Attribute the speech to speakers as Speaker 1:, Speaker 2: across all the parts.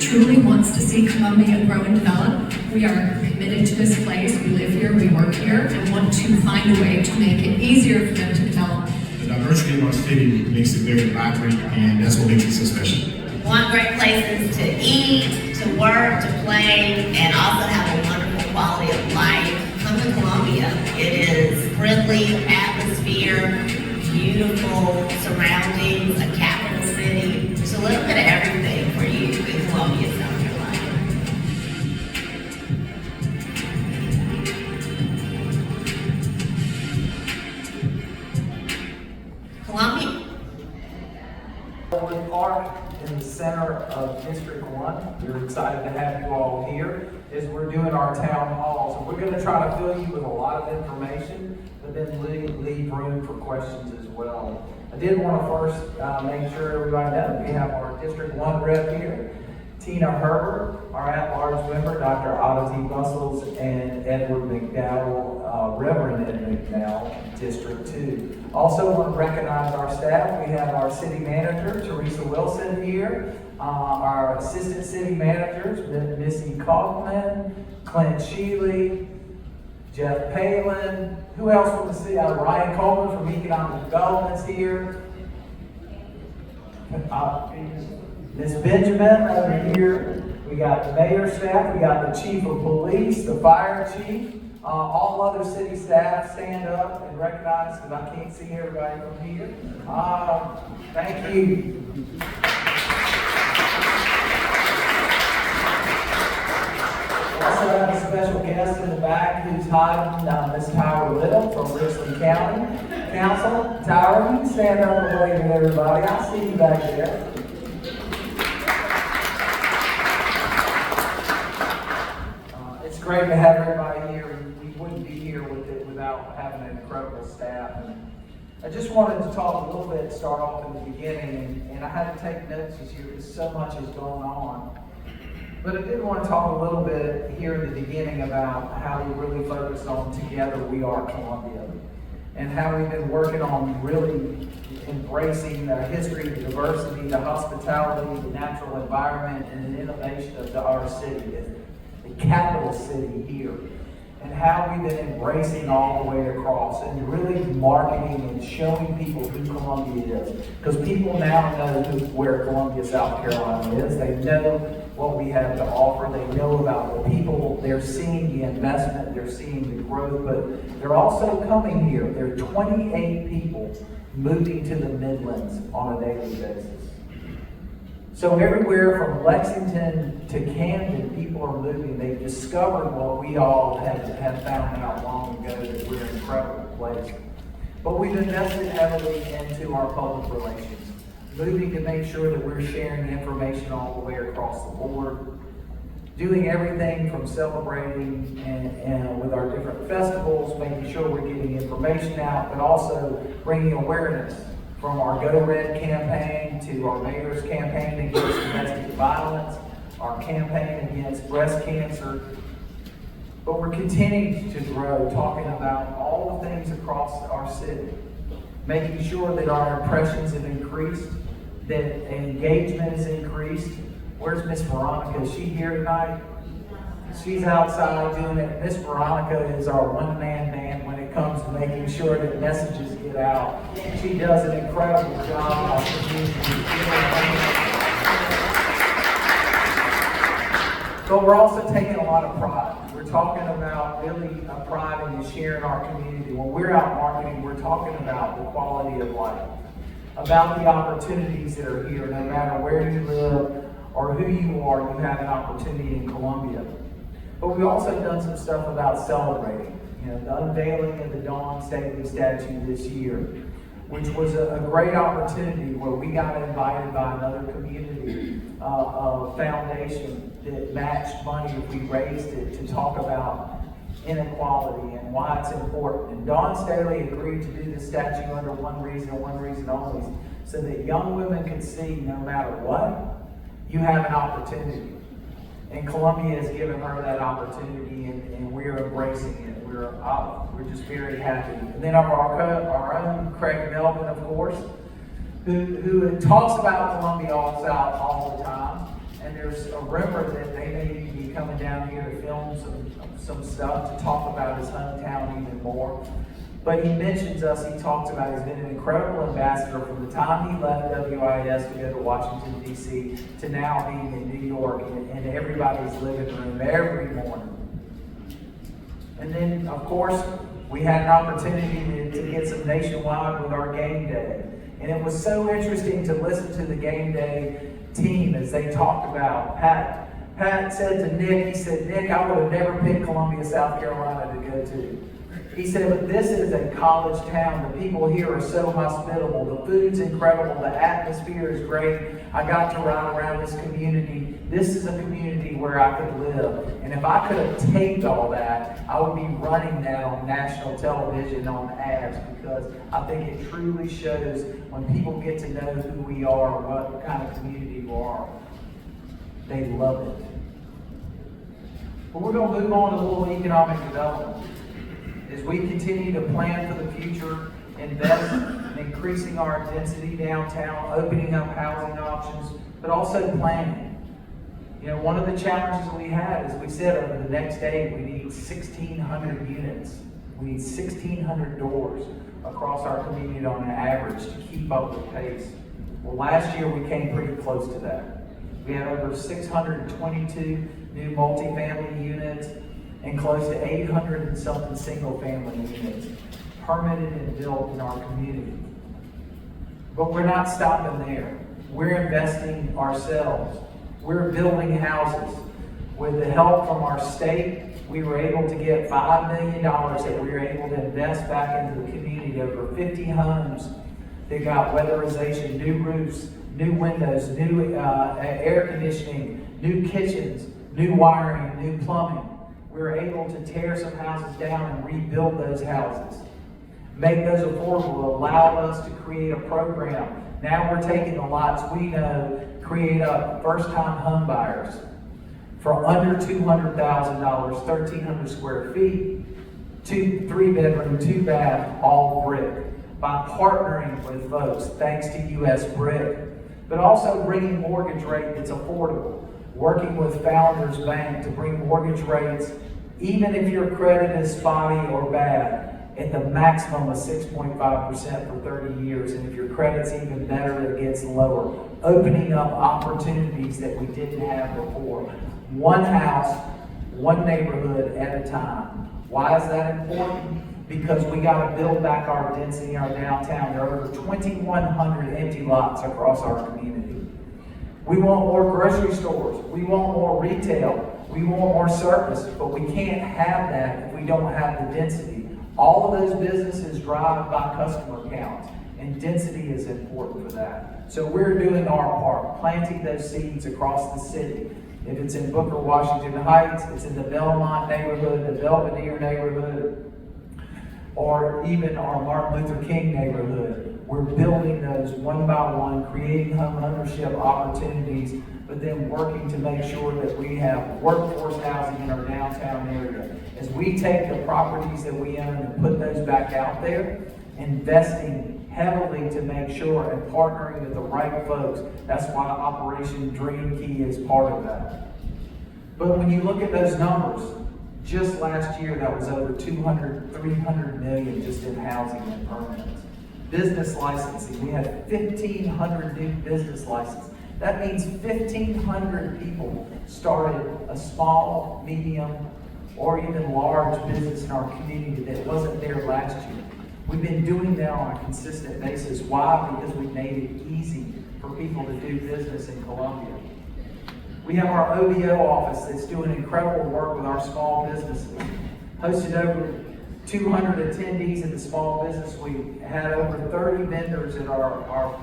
Speaker 1: truly wants to see Columbia grow and develop. We are committed to this place. We live here, we work here, and want to find a way to make it easier for them to develop.
Speaker 2: The diversity of our city makes it very vibrant, and that's what makes it so special.
Speaker 3: We want great places to eat, to work, to play, and also have a wonderful quality of life. Come to Columbia. It is friendly atmosphere, beautiful surroundings, a capital city. There's a little bit of everything for you in Columbia, South Carolina. Columbia.
Speaker 4: Olde Park in the center of District 1. We're excited to have you all here as we're doing our town halls. And we're going to try to fill you with a lot of information, but then leave room for questions as well. I did want to first make sure everybody knows we have our District 1 rep here, Tina Herbert, our at-large member, Dr. Aditi Bustles, and Edward McDowell, Reverend Ed McDowell, District 2. Also want to recognize our staff. We have our city manager, Teresa Wilson, here, our assistant city managers, Missy Kaufman, Clint Sheely, Jeff Palin. Who else from the city? Ryan Coleman from Economic Development's here. Ms. Benjamin over here. We got the mayor's staff. We got the chief of police, the fire chief. All other city staff stand up and recognize, because I can't see everybody from here. Thank you. We also have a special guest in the back who's hiding, Ms. Tyra Little from Richland County Council. Tyra, you can stand up and wave at everybody. I see you back there. It's great to have everybody here. We wouldn't be here without having an incredible staff. And I just wanted to talk a little bit, start off in the beginning, and I had to take notes this year because so much is going on. But I did want to talk a little bit here in the beginning about how we really focused on Together We Are Columbia, and how we've been working on really embracing the history, the diversity, the hospitality, the natural environment, and the innovation of our city, the capital city here, and how we've been embracing all the way across and really marketing and showing people who Columbia is. Because people now know where Columbia, South Carolina is. They know what we have to offer. They know about the people. They're seeing the investment. They're seeing the growth. But they're also coming here. There are 28 people moving to the Midlands on a daily basis. So everywhere from Lexington to Camden, people are moving. They've discovered what we all have found out long ago, that we're an incredible place. But we've invested heavily into our public relations, moving to make sure that we're sharing information all the way across the board, doing everything from celebrating and with our different festivals, making sure we're getting information out, but also bringing awareness. From our Go Red campaign to our mayor's campaign against domestic violence, our campaign against breast cancer. But we're continuing to grow, talking about all the things across our city, making sure that our impressions have increased, that engagement has increased. Where's Miss Veronica? Is she here tonight? She's outside doing it. Miss Veronica is our one-man band when it comes to making sure that messages get out. She does an incredible job. But we're also taking a lot of pride. We're talking about really a pride in sharing our community. When we're out marketing, we're talking about the quality of life, about the opportunities that are here. No matter where you live or who you are, you have an opportunity in Columbia. But we've also done some stuff about celebrating. The unveiling of the Dawn Staley statue this year, which was a great opportunity where we got invited by another community foundation that matched money if we raised it to talk about inequality and why it's important. And Dawn Staley agreed to do the statue under one reason only, so that young women could see no matter what, you have an opportunity. And Columbia has given her that opportunity, and we're embracing it. We're just very happy. And then our own Craig Melvin, of course, who talks about Columbia all the time. and there's a rumor that they may be coming down here to film some stuff to talk about his hometown even more. But he mentions us, he talks about he's been an incredible ambassador from the time he left WIS to go to Washington, D.C., to now being in New York in everybody's living room every morning. And then, of course, we had an opportunity to get some nationwide with our game day. And it was so interesting to listen to the game day team as they talked about Pat said to Nick, he said, Nick, I would have never picked Columbia, South Carolina to go to. He said, but this is a college town. The people here are so hospitable. The food's incredible. The atmosphere is great. I got to ride around this community. This is a community where I could live. And if I could have taped all that, I would be running that on national television on ads, because I think it truly shows when people get to know who we are, what kind of community we are. They love it. But we're going to move on to a little economic development. As we continue to plan for the future, invest in increasing our density downtown, opening up housing options, but also planning. You know, one of the challenges we had is we said over the next day we need 1,600 units. We need 1,600 doors across our community on an average to keep up with pace. Well, last year we came pretty close to that. We had over 622 new multifamily units and close to 800 and something single-family units permitted and built in our community. But we're not stopping there. We're investing ourselves. We're building houses. With the help from our state, we were able to get $5 million that we were able to invest back into the community. Over 50 homes that got weatherization, new roofs, new windows, new air conditioning, new kitchens, new wiring, new plumbing. We were able to tear some houses down and rebuild those houses, make those affordable, allow us to create a program. Now we're taking the lots we know, create up first-time home buyers for under $200,000, 1,300 square feet, 3-bedroom, 2-bath, all brick, by partnering with folks, thanks to U.S. Brick, but also bringing mortgage rate that's affordable. Working with Founders Bank to bring mortgage rates, even if your credit is spotty or bad, at the maximum of 6.5% for 30 years. And if your credit's even better, it gets lower. Opening up opportunities that we didn't have before. One house, one neighborhood at a time. Why is that important? Because we got to build back our density in our downtown. There are over 2,100 empty lots across our community. We want more grocery stores. We want more retail. We want more service, but we can't have that if we don't have the density. All of those businesses drive by customer count, and density is important for that. So we're doing our part, planting those seeds across the city. If it's in Booker, Washington Heights, it's in the Belmont neighborhood, the Belvedere neighborhood, or even our Martin Luther King neighborhood. We're building those one by one, creating home ownership opportunities, but then working to make sure that we have workforce housing in our downtown area. As we take the properties that we own and put those back out there, investing heavily to make sure and partnering with the right folks. That's why Operation Dream Key is part of that. But when you look at those numbers, just last year that was over 300 million just in housing and permits. Business licensing, we had 1,500 new business licenses. That means 1,500 people started a small, medium, or even large business in our community that wasn't there last year. We've been doing that on a consistent basis. Why? Because we made it easy for people to do business in Columbia. We have our OBO office that's doing incredible work with our small businesses. Hosted over 200 attendees at the small business week. Had over 30 vendors at our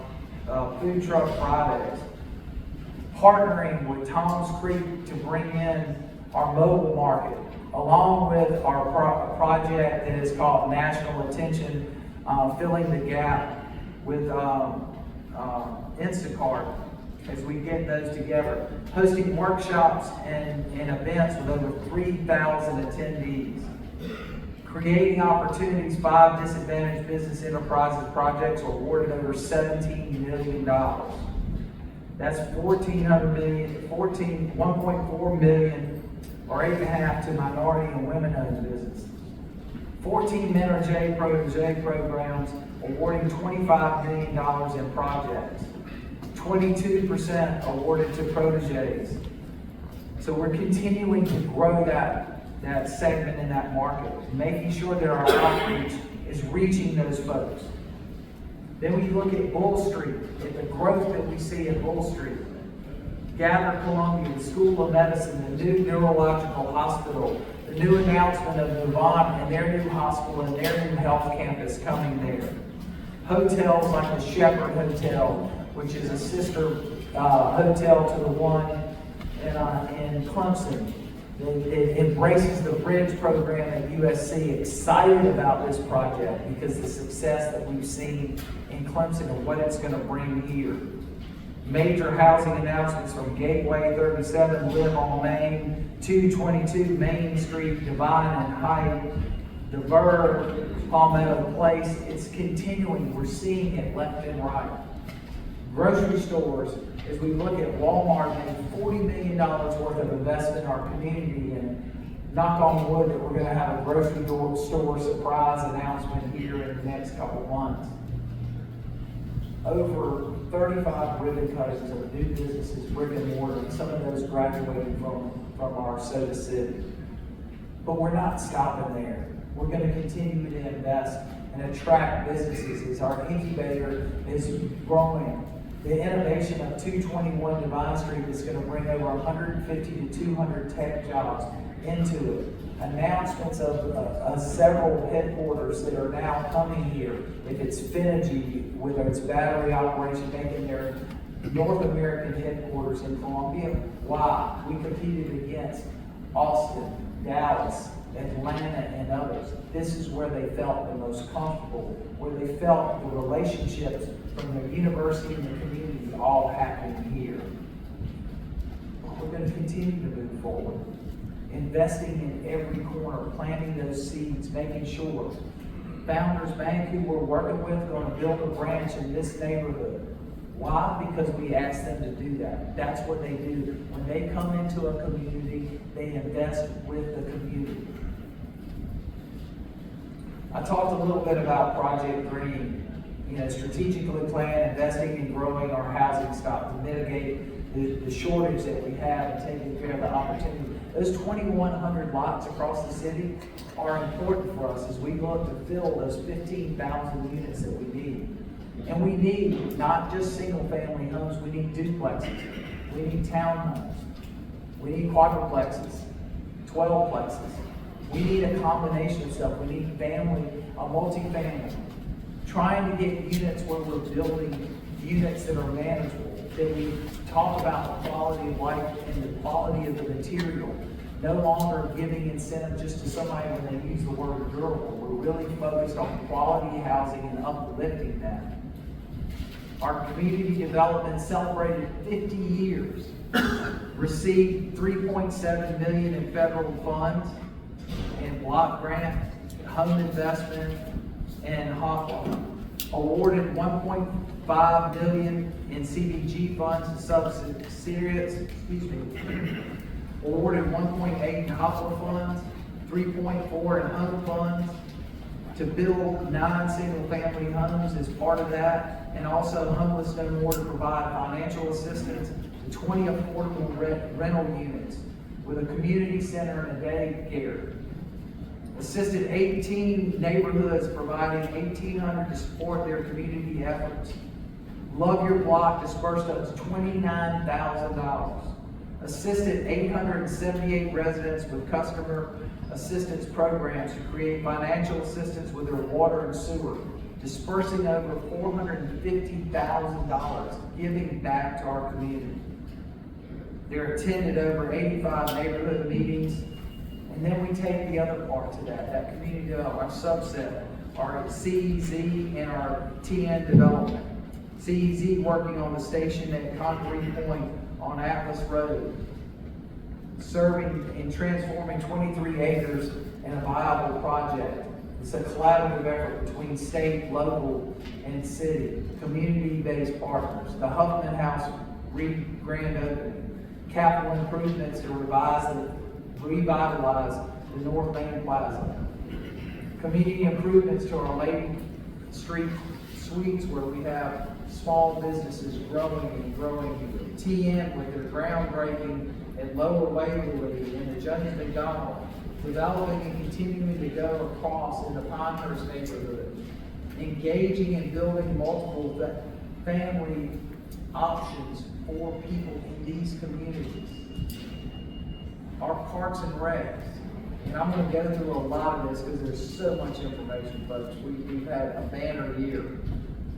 Speaker 4: food truck Fridays. Partnering with Tom's Creek to bring in our mobile market, along with our project that is called National Attention, filling the gap with Instacart as we get those together. Hosting workshops and events with over 3,000 attendees. Creating opportunities, 5 disadvantaged business enterprises projects awarded over $17 million. That's 1.4 million, or 8.5 to minority and women-owned business. 14 mentor J programs awarding $25 million in projects. 22% awarded to proteges. So we're continuing to grow that segment in that market, making sure that our outreach is reaching those folks. Then we look at Bull Street, at the growth that we see at Bull Street. Gather Columbia, the School of Medicine, the new neurological hospital, the new announcement of Nuvant and their new hospital and their new health campus coming there. Hotels like the Shepherd Hotel, which is a sister hotel to the one in Clemson. It embraces the bridge program at USC. Excited about this project because the success that we've seen in Clemson and what it's going to bring here. Major housing announcements from Gateway 37, Live on Main, 222 Main Street, Divine and Height, the Verve, Palmetto Place. It's continuing. We're seeing it left and right. Grocery stores, as we look at Walmart making $40 million worth of investment in our community, and knock on wood that we're going to have a grocery store surprise announcement here in the next couple months. Over 35 ribbon cuttings of new businesses, brick and mortar, and some of those graduating from our Soda City. But we're not stopping there. We're going to continue to invest and attract businesses as our incubator is growing. The innovation of 221 Divine Street is going to bring over 150 to 200 tech jobs into it. Announcements of several headquarters that are now coming here. If it's Finergy, whether it's battery operation, making their North American headquarters in Columbia. Why? We competed against Austin, Dallas, Atlanta, and others. This is where they felt the most comfortable, where they felt the relationships from the university and the community all happening here. We're going to continue to move forward, investing in every corner, planting those seeds, making sure. Founders Bank, who we're working with, are going to build a branch in this neighborhood. Why? Because we ask them to do that. That's what they do. When they come into a community, they invest with the community. I talked a little bit about Project Green. Strategically plan, investing in growing our housing stock to mitigate the shortage that we have and taking care of the opportunity. Those 2,100 lots across the city are important for us as we look to fill those 15,000 units that we need. And we need not just single-family homes, we need duplexes, we need townhomes, we need quadruplexes, 12plexes. We need a combination of stuff. We need multifamily. Trying to get units where we're building units that are manageable, that we talk about the quality of life and the quality of the material. No longer giving incentive just to somebody when they use the word durable. We're really focused on quality housing and uplifting that. Our community development celebrated 50 years, received $3.7 million in federal funds and block grant, home investment, and HOPWA. Awarded $1.5 million in CDG funds and subsidiaries, awarded $1.8 in HOPWA funds, $3.4 in home funds, to build 9 single-family homes as part of that, and also Homeless No More to provide financial assistance to 20 affordable rental units with a community center and a daycare. Assisted 18 neighborhoods, providing $1,800 to support their community efforts. Love Your Block dispersed up to $29,000. Assisted 878 residents with customer assistance programs to create financial assistance with their water and sewer, dispersing over $450,000, giving back to our community. They're attended over 85 neighborhood meetings. And then we take the other part to that community development, our subset, our CEZ and our TN development. CEZ working on the station at Concrete Point on Atlas Road, serving and transforming 23 acres in a viable project. It's a collaborative effort between state, local, and city, community-based partners. The Huffman House grand opening. Capital improvements to revitalize the North Main Plaza. Community improvements to our Lady Street suites where we have small businesses growing and growing. TN with their groundbreaking at Lower Waverly and the Judge McDowell, developing and continuing to go across in the Pinehurst neighborhood, engaging and building multiple family options for people in these communities. Our parks and recs, and I'm going to go through a lot of this because there's so much information, folks. We've had a banner year.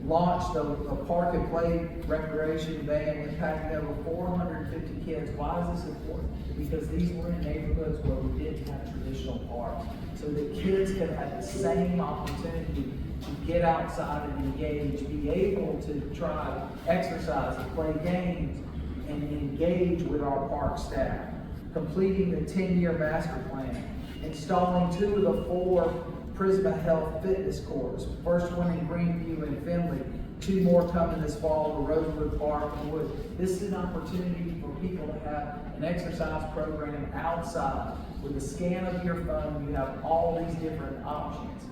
Speaker 4: Launched a park and play recreation van impacting over 450 kids. Why is this important? Because these were in neighborhoods where we didn't have traditional parks. So that kids can have the same opportunity to get outside and engage, be able to try exercise and play games and engage with our park staff. Completing the 10-year master plan. Installing 2 of the 4 Prisma Health fitness courts. First one in Greenview and Findlay. 2 more coming this fall to Rosewood Park and Wood. This is an opportunity for people to have an exercise program outside. With a scan of your phone, you have all these different options.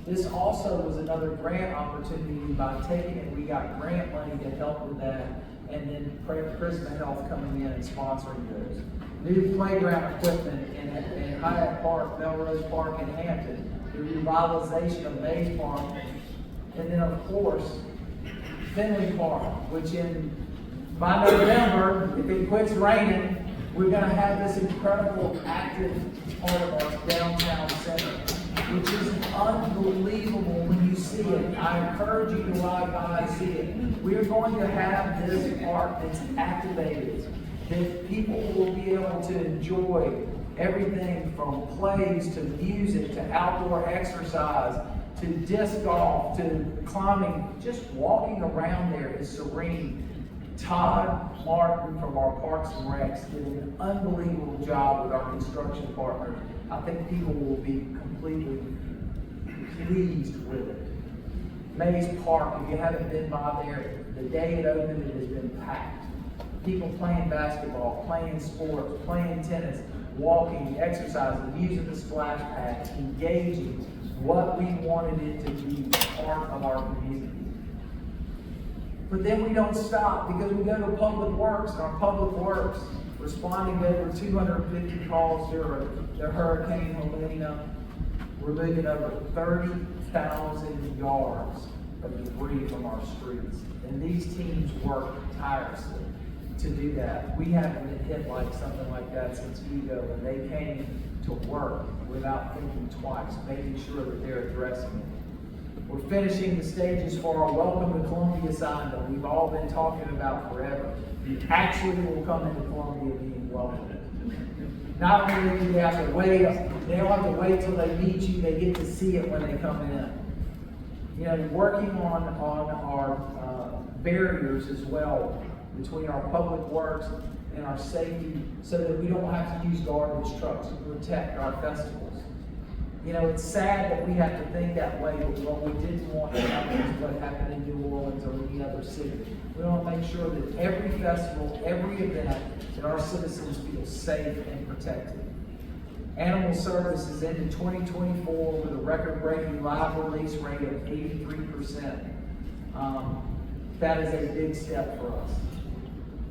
Speaker 4: This also was another grant opportunity. By taking it, we got grant money to help with that, and then Prisma Health coming in and sponsoring those. New playground equipment in Hyatt Park, Melrose Park, and Hampton. The revitalization of Mays Park, and then of course, Finley Park, which by November, if it quits raining, we're gonna have this incredible active part of our downtown center, which is unbelievable when you see it. I encourage you to ride by and see it. We are going to have this park that's activated, that people will be able to enjoy everything from plays to music to outdoor exercise to disc golf to climbing. Just walking around there is serene. Todd Martin from our Parks and Recs did an unbelievable job with our construction partners. I think people will be completely pleased with it. Mays Park, if you haven't been by there, the day it opened, it has been packed. People playing basketball, playing sports, playing tennis, walking, exercising, using the splash pads, engaging, what we wanted it to be part of our community. But then we don't stop because we go to Public Works, and our Public Works responding to over 250 calls during the Hurricane Helena. We're moving over 30,000 yards of debris from our streets. And these teams work tirelessly to do that. We haven't been hit like something like that since Hugo, and they came to work without thinking twice, making sure that they're addressing it. We're finishing the stages for our Welcome to Columbia sign that we've all been talking about forever. You actually will come into Columbia being welcomed. Not only do they have to wait, they don't have to wait till they meet you, they get to see it when they come in. You know, working on our barriers as well between our public works and our safety so that we don't have to use garbage trucks to protect our festivals. You know, it's sad that we have to think that way, but what we didn't want to happen is what happened in New Orleans or any other city. We want to make sure that every festival, every event, that our citizens feel safe and protected. Animal Services ended 2024 with a record-breaking live release rate of 83%. That is a big step for us.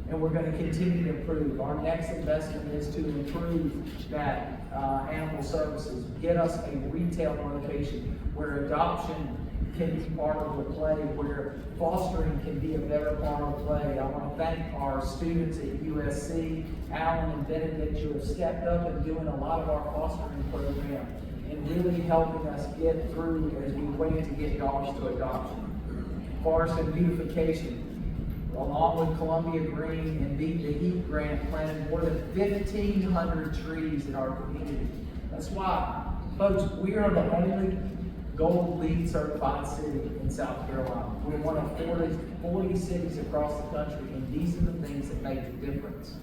Speaker 4: And we're going to continue to improve. Our next investment is to improve that Animal Services, get us a retail location where adoption can be part of the play, where fostering can be a better part of the play. I want to thank our students at USC, Alan and Benedict, who have stepped up and doing a lot of our fostering program and really helping us get through as we wait to get dogs to adoption. Forest and beautification, along with Columbia Green and Beat the Heat grant, planted more than 1,500 trees in our community. That's why, folks, we are the only Gold LEED certified city in South Carolina. We're one of 40 cities across the country, and these are the things that make the difference.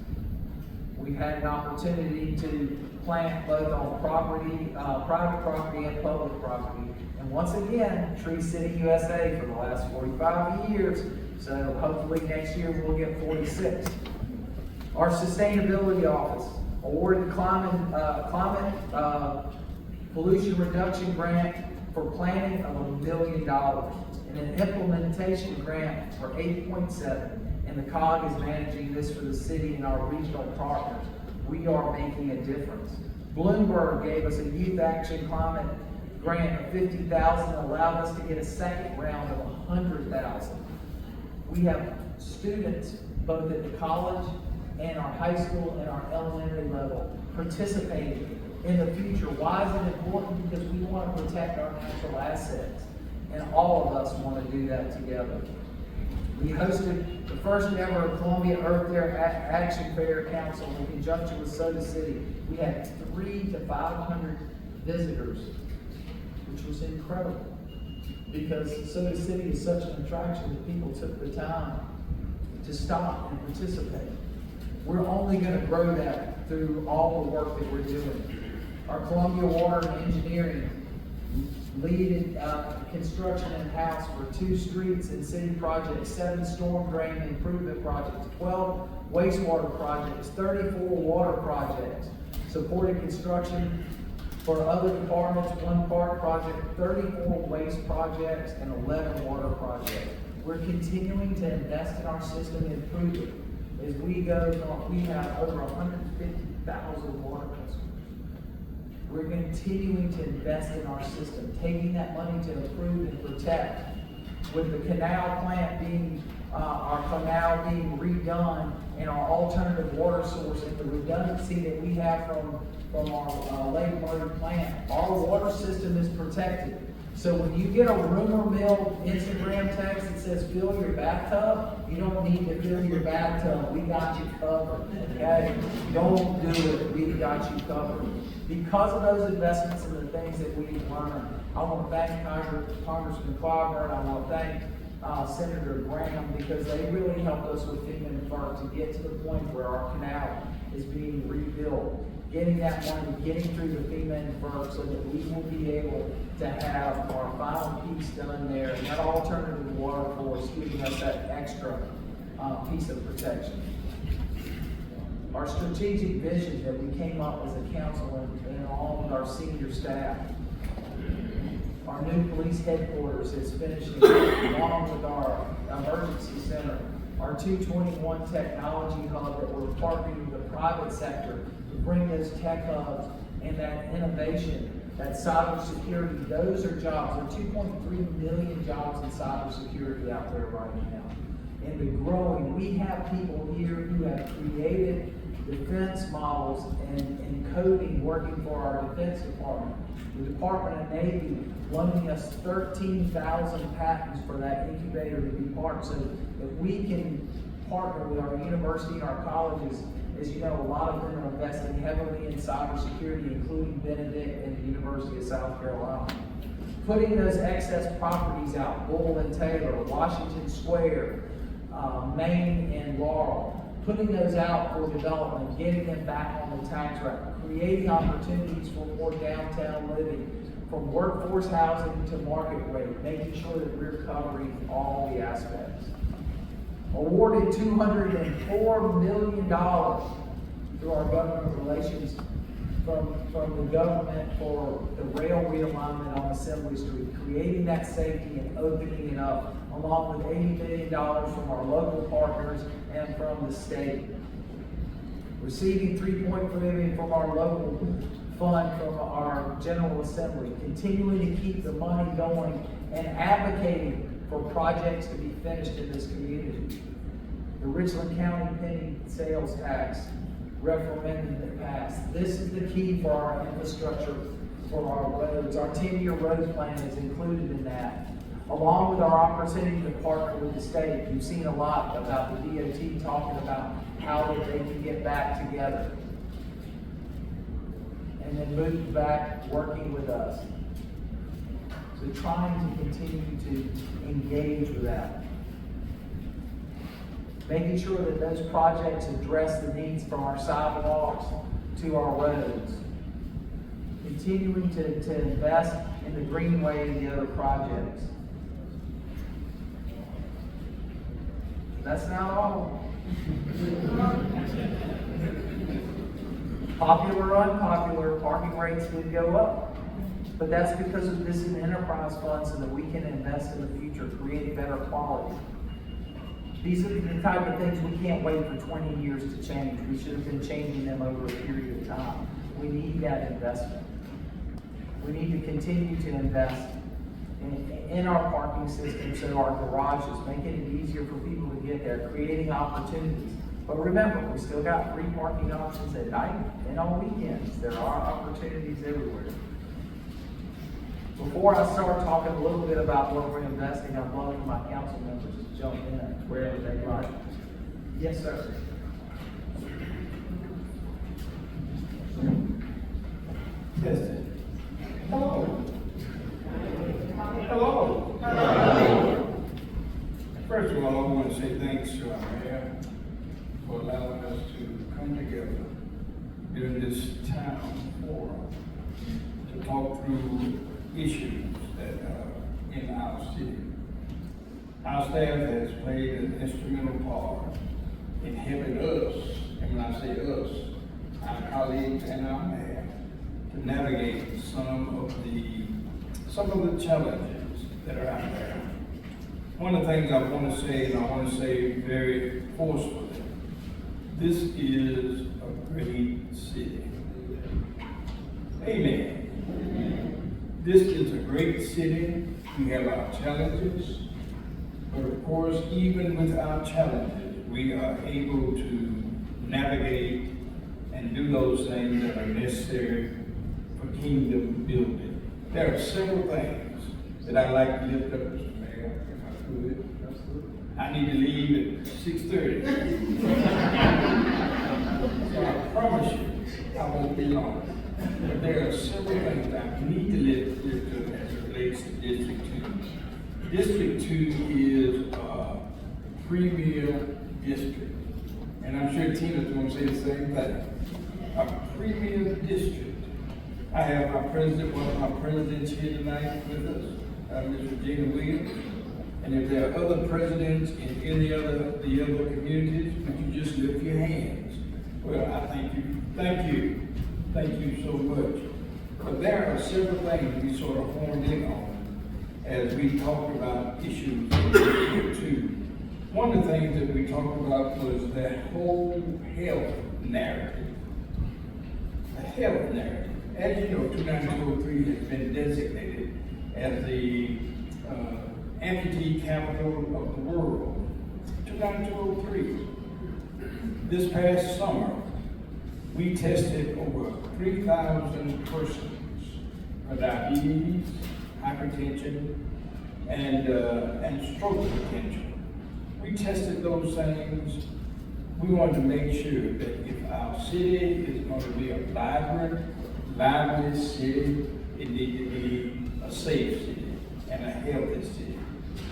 Speaker 4: We've had an opportunity to plant both on property, private property and public property. And once again, Tree City USA for the last 45 years So hopefully next year we'll get 46. Our sustainability office awarded climate pollution reduction grant for planning of $1 million and an implementation grant for 8.7. And the COG is managing this for the city and our regional partners. We are making a difference. Bloomberg gave us a youth action climate grant of $50,000, allowed us to get a second round of $100,000. We have students both at the college and our high school and our elementary level participating in the future. Why is it important? Because we want to protect our natural assets, and all of us want to do that together. We hosted the first ever Columbia Earth Day Action Fair Council in conjunction with Soda City. We had 300 to 500 visitors, which was incredible because Soda City is such an attraction that people took the time to stop and participate. We're only going to grow that through all the work that we're doing. Our Columbia Water and Engineering lead construction in-house for 2 streets and city projects, 7 storm drain improvement projects, 12 wastewater projects, 34 water projects, supported construction for other departments, 1 park project, 34 waste projects, and 11 water projects. We're continuing to invest in our system and improve it. As we go, we have over 150,000 water customers. We're continuing to invest in our system, taking that money to improve and protect. With the canal plant being, our canal being redone and our alternative water source and the redundancy that we have from our Lake Murray plant, our water system is protected. So when you get a rumor mill Instagram text that says fill your bathtub, you don't need to fill your bathtub. We got you covered, okay? Don't do it. We've got you covered. Because of those investments and the things that we've learned, I want to thank Congressman Clyburn. I want to thank Senator Graham because they really helped us with FEMA and FERC to get to the point where our canal is being rebuilt. Getting that money, getting through the FEMA and FERC so that we will be able to have our final piece done there, and that alternative water force giving us that extra piece of protection. Our strategic vision that we came up as a council and along with our senior staff. Our new police headquarters is finishing along with our emergency center. Our 221 technology hub that we're partnering with the private sector to bring those tech hubs and that innovation, that cybersecurity, those are jobs. There are 2.3 million jobs in cybersecurity out there right now. And the growing, we have people here who have created defense models and coding working for our defense department. The Department of Navy loaning us 13,000 patents for that incubator to be part, so that we can partner with our university and our colleges. As you know, a lot of them are investing heavily in cybersecurity, including Benedict and the University of South Carolina. Putting those excess properties out, Bull and Taylor, Washington Square, Maine and Laurel, putting those out for development, getting them back on the tax rate, creating opportunities for more downtown living, from workforce housing to market rate, making sure that we're covering all the aspects. Awarded $204 million through our government relations from the government for the rail realignment on Assembly Street, creating that safety and opening it up, along with $80 million from our local partners and from the state. Receiving $3.3 million from our local fund from our General Assembly, continuing to keep the money going and advocating for projects to be finished in this community. The Richland County penny sales tax referendum that passed. This is the key for our infrastructure, for our roads. Our 10-year road plan is included in that, along with our opportunity to partner with the state. You've seen a lot about the DOT talking about how they can get back together and then move back working with us. So trying to continue to engage with that. Making sure that those projects address the needs from our sidewalks to our roads. Continuing to invest in the Greenway and the other projects. That's not all. Popular or unpopular, parking rates did go up. But that's because of this in enterprise fund so that we can invest in the future, create better quality. These are the type of things we can't wait for 20 years to change. We should have been changing them over a period of time. We need that investment. We need to continue to invest in our parking system, so our garages, making it easier for people to get there, creating opportunities. But remember, we still got free parking options at night and on weekends. There are opportunities everywhere. Before I start talking a little bit about what we're investing, I'd love for my council members to jump in wherever they like. Yes, sir.
Speaker 5: Yes. Hello. Hello. First of all, I want to say thanks to our mayor for allowing us to come together during this town forum to talk through issues that are in our city. Our staff has played an instrumental part in helping us, and when I say us, our colleagues and our mayor, to navigate some of the challenges that are out there. One of the things I want to say, and I want to say very forcefully, this is a great city. Amen. This is a great city. We have our challenges, but of course, even with our challenges, we are able to navigate and do those things that are necessary for kingdom building. There are several things that I'd like to lift up, Mr. Mayor, if I could. I need to leave at 6:30. So I promise you, I won't be long. But there are several things I need to lift up as it relates to District 2. District 2 is a premier district. And I'm sure Tina's going to say the same thing. A premier district. I have one of my presidents here tonight with us, Ms. Regina Williams. And if there are other presidents in the other communities, would you just lift your hands? Well, I thank you. Thank you. Thank you so much. But there are several things we sort of honed in on as we talked about issues in 2. One of the things that we talked about was the whole health narrative. The health narrative. As you know, 29203 has been designated as the amputee capital of the world. 29203. This past summer, we tested over 3,000 persons for diabetes, hypertension, and stroke potential. We tested those things. We wanted to make sure that if our city is going to be a vibrant, lively city, it needs to be a safe city and a healthy city.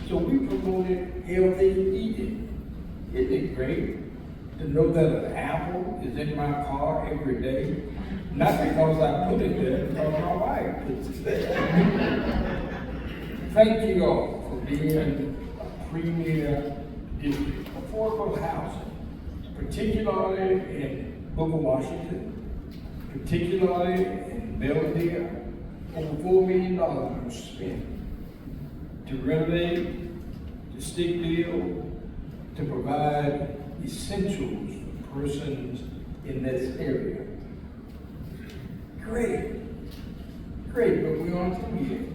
Speaker 5: So we promoted healthy eating. Isn't it great to know that an apple is in my car every day? Not because I put it there, because my wife puts it there. Thank you all for being a premier district. Affordable housing, particularly in Booker, Washington, particularly in Belvedere, over $4 million was spent to renovate, to stick build, to provide essentials for persons in this area. Great, but we aren't through yet.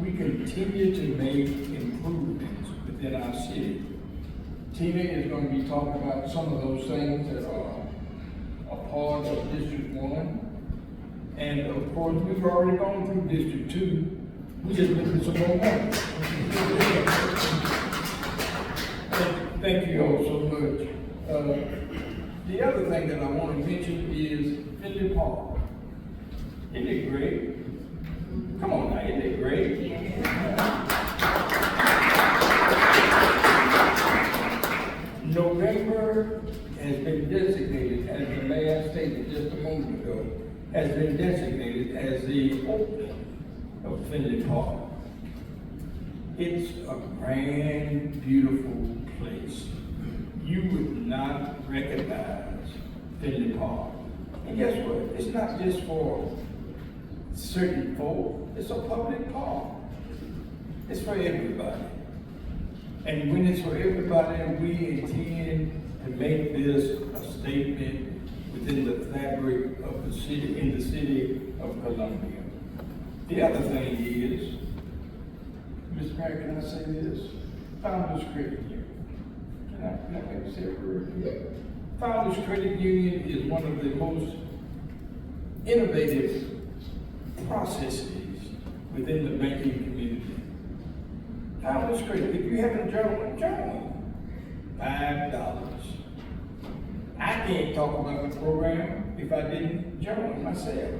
Speaker 5: We continue to make improvements within our city. Tina is going to be talking about some of those things that are a part of District 1. And of course, we've already gone through District 2. We just looking some more money. Thank you all so much. The other thing that I want to mention is Finley Park. Isn't it great? Come on now, isn't it great? November has been designated, as the mayor stated just a moment ago, has been designated as the opening of Finley Park. It's a grand, beautiful place. you would not recognize Finley Park. And guess what? It's not just for certain folk, it's a public park. It's for everybody. And when it's for everybody, we intend to make this a statement within the fabric of the city, in the city of Columbia. The other thing is, Mr. Mayor, can I say this? Founders Credit Union. Can I maybe say a word? Yeah. Founders Credit Union is one of the most innovative processes within the banking community. Founders Credit, if you haven't joined, $5. I can't talk about the program if I didn't join myself.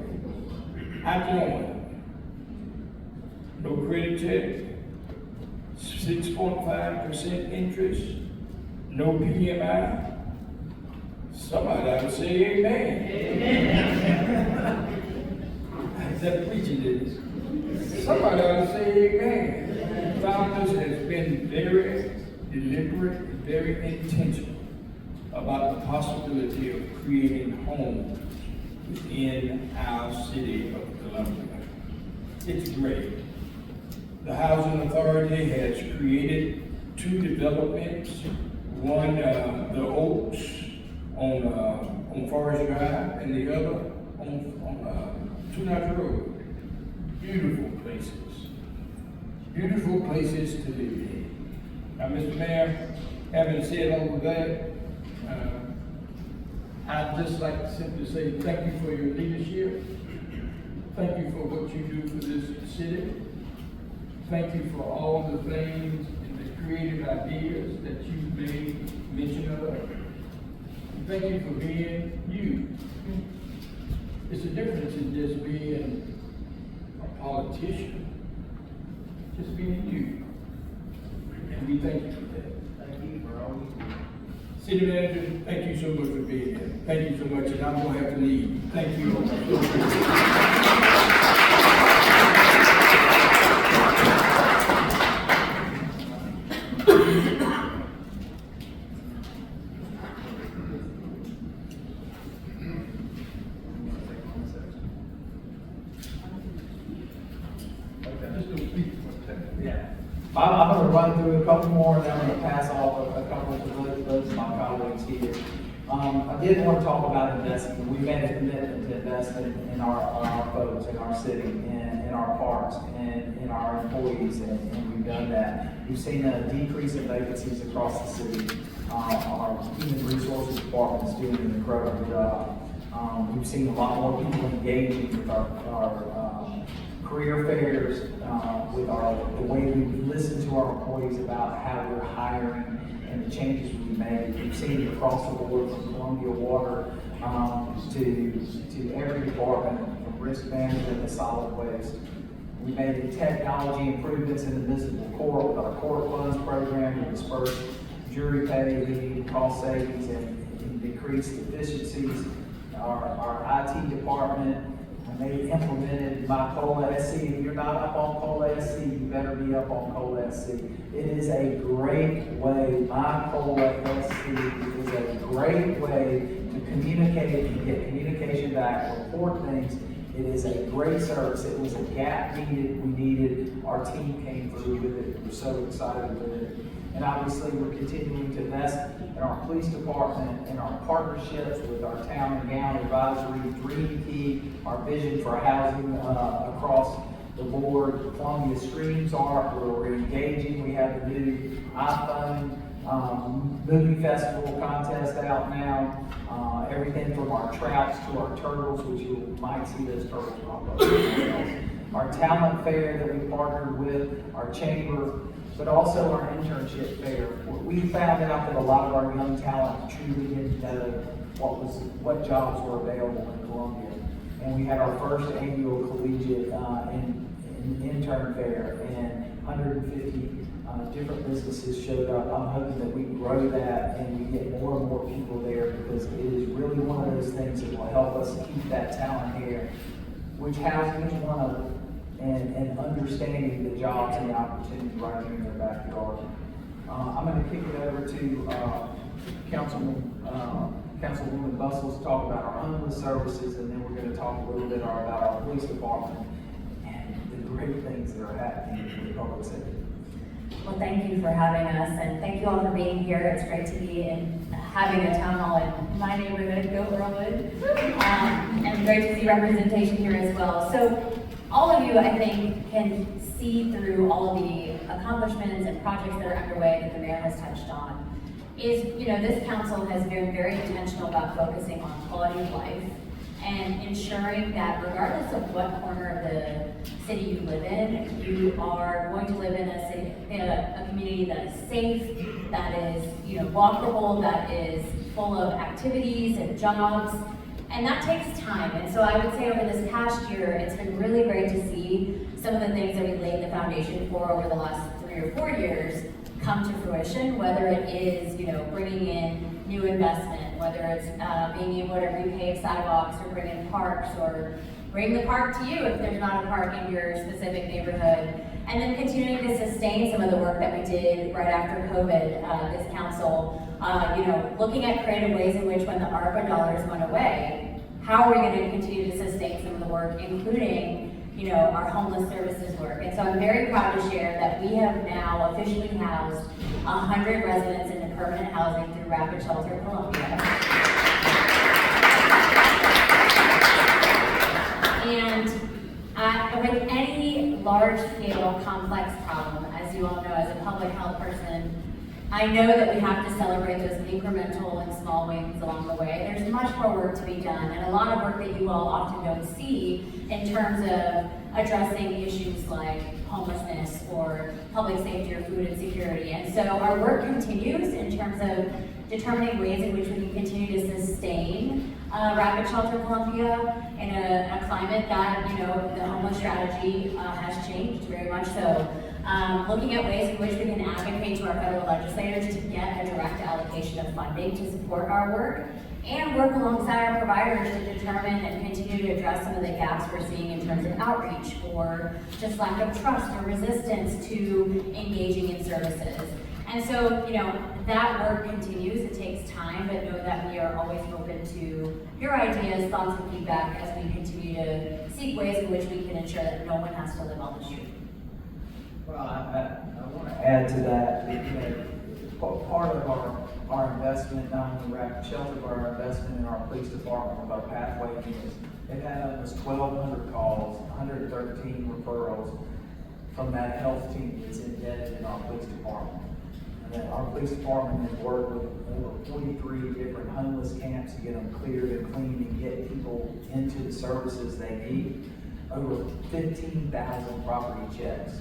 Speaker 5: I joined. No credit check, 6.5% interest, no PMI. Somebody ought to say amen. Amen. Is that preaching this? Somebody ought to say amen. Founders has been very deliberate and very intentional about the possibility of creating homes within our city of Columbia. It's great. The Housing Authority has created 2 developments. One, the Oaks on Forest Drive, and the other on Two Notch Road. Beautiful places. Beautiful places to live in. Now, Mr. Mayor, having said all of that, I'd just like to simply say thank you for your leadership. Thank you for what you do for this city. Thank you for all the things and the creative ideas that you've made mention of. And thank you for being you. It's a difference in just being a politician, just being you. And we thank you for that.
Speaker 4: Thank you for all you do.
Speaker 5: City Manager, thank you so much for being here. Thank you so much, and I'm going to have to leave. Thank you.
Speaker 4: I'm going to run through a couple more, and then I'm going to pass off a couple of those of my colleagues here. I did want to talk about investment. We've made a commitment to investment in our folks, in our city, and in our parks, and in our employees, and we've done that. We've seen a decrease in vacancies across the city. Our human resources department is doing an incredible job. We've seen a lot more people engaging with our career fairs, with the way we listen to our employees about how we're hiring and the changes we've made. We've seen it across the board from Columbia Water to every department, from risk management to solid waste. We made technology improvements in the municipal court with our court funds program to disperse jury pay, leading to cost savings and decreased efficiencies. Our IT department, they implemented my COLA SC. If you're not up on COLA SC, you better be up on COLA SC. It is a great way, my COLA SC is a great way to communicate and get communication back, report things. It is a great service. It was a gap we needed. Our team came through with it. We're so excited with it. And obviously, we're continuing to invest in our police department and our partnerships with our town and gown advisory, Dream Key, our vision for housing across the board. Columbia Streams Art, where we're engaging. We have the new iPhone movie festival contest out now. Everything from our trouts to our turtles, which you might see those turtles pop up. Our talent fair that we partnered with, our chamber, but also our internship fair. We found out that a lot of our young talent truly didn't know what jobs were available in Columbia. And we had our first annual collegiate intern fair, and 150 different businesses showed up. I'm hoping that we grow that and we get more and more people there, because it is really one of those things that will help us keep that talent here, which housing is one of them. And understanding the jobs and the opportunities right here in their backyard. I'm going to kick it over to Councilwoman Bustles to talk about our homeless services, and then we're going to talk a little bit about our police department and the great things that are happening in the public sector.
Speaker 6: Well, thank you for having us, and thank you all for being here. It's great to be having a town hall in my neighborhood, Earlewood, and great to see representation here as well. So, all of you, I think, can see through all of the accomplishments and projects that are underway that the mayor has touched on. This council has been very intentional about focusing on quality of life and ensuring that regardless of what corner of the city you live in, you are going to live in a community that is safe, that is, walkable, that is full of activities and jobs, and that takes time. And so I would say over this past year, it's been really great to see some of the things that we laid the foundation for over the last 3 or 4 years come to fruition, whether it is, bringing in new investment, whether it's being able to repave sidewalks or bring in parks or bring the park to you if there's not a park in your specific neighborhood, and then continuing to sustain some of the work that we did right after COVID, this council, looking at creative ways in which when the ARPA dollars went away, how are we going to continue to sustain some of the work, including our homeless services work. And so I'm very proud to share that we have now officially housed 100 residents into permanent housing through Rapid Shelter Columbia. And with any large-scale, complex problem, as you all know, as a public health person, I know that we have to celebrate those incremental and small wins along the way. There's much more work to be done, and a lot of work that you all often don't see in terms of addressing issues like homelessness or public safety or food insecurity. And so our work continues in terms of determining ways in which we can continue to sustain Rapid Shelter Columbia in a climate that, the homeless strategy has changed very much so. Looking at ways in which we can advocate to our federal legislators to get a direct allocation of funding to support our work, and work alongside our providers to determine and continue to address some of the gaps we're seeing in terms of outreach or just lack of trust or resistance to engaging in services. And so, that work continues. It takes time, but know that we are always open to your ideas, thoughts, and feedback as we continue to seek ways in which we can ensure that no one has to live on the street.
Speaker 4: Well, I want to add to that, part of our investment, not only in Rapid Shelter, but our investment in our police department with our pathway units. They've had almost 1,200 calls, 113 referrals from that health team that's embedded in our police department. And then our police department has worked with over 43 different homeless camps to get them cleared and clean and get people into the services they need. Over 15,000 property checks.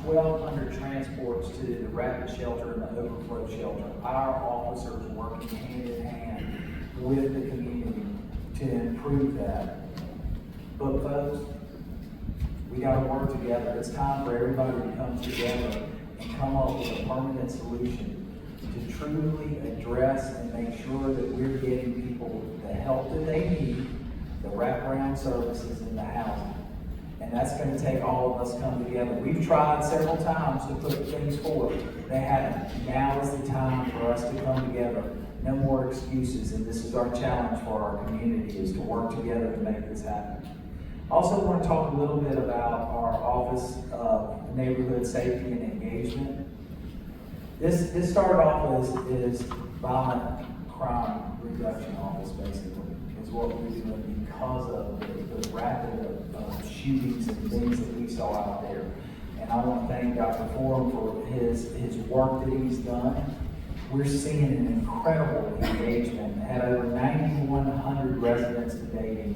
Speaker 4: 1,200 transports to the Rapid Shelter and the Overflow Shelter. Our officers working hand in hand with the community to improve that. But folks, we got to work together. It's time for everybody to come together and come up with a permanent solution to truly address and make sure that we're getting people the help that they need, the wraparound services, and the housing. And that's going to take all of us come together. We've tried several times to put things forward. They haven't. Now is the time for us to come together. No more excuses. And this is our challenge for our community, is to work together to make this happen. Also want to talk a little bit about our Office of Neighborhood Safety and Engagement. This started off as violent crime reduction office, basically, is what we're doing because of the rapid shootings and things that we saw out there. And I want to thank Dr. Forum for his work that he's done. We're seeing an incredible engagement. Had over 9,100 residents today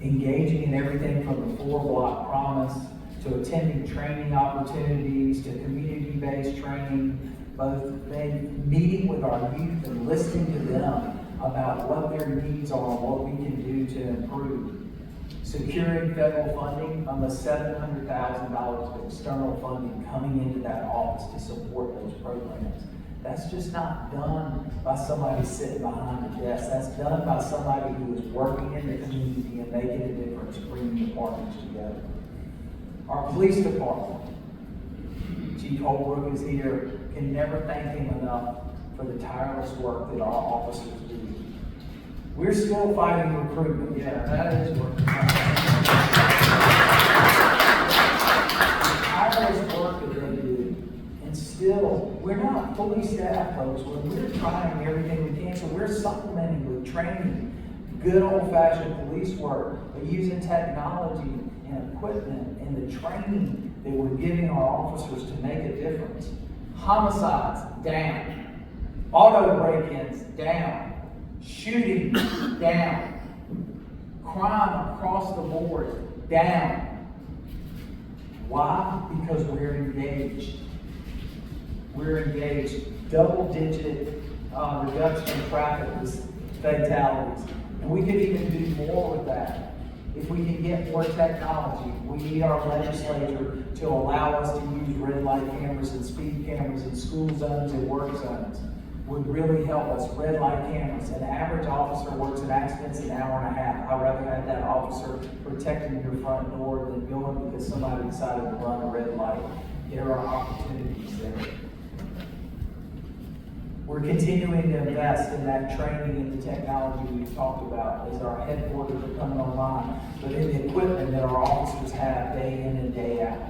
Speaker 4: engaging in everything from the 4-block promise to attending training opportunities to community-based training, both meeting with our youth and listening to them about what their needs are and what we can do to improve. Securing federal funding, almost $700,000 of external funding coming into that office to support those programs. That's just not done by somebody sitting behind a desk. That's done by somebody who is working in the community and making a difference, bringing departments together. Our police department, Chief Holbrook is here, can never thank him enough for the tireless work that our officers do. We're still fighting recruitment. Yeah, that is work. Tireless work that they do. And still, we're not fully staffed, folks. We're trying everything we can. So we're supplementing with training, good old-fashioned police work, but using technology and equipment and the training that we're giving our officers to make a difference. Homicides, down. Auto break-ins, down. Shooting, down. Crime across the board, down. Why? Because we're engaged. We're engaged. Double-digit reduction in traffic fatalities. And we could even do more with that. If we can get more technology, we need our legislature to allow us to use red light cameras and speed cameras in school zones and work zones. Would really help us. Red light cameras. An average officer works in accidents an hour and a half. I'd rather have that officer protecting your front door than going because somebody decided to run a red light. There are opportunities there. We're continuing to invest in that training and the technology we've talked about as our headquarters are coming online, but in the equipment that our officers have day in and day out.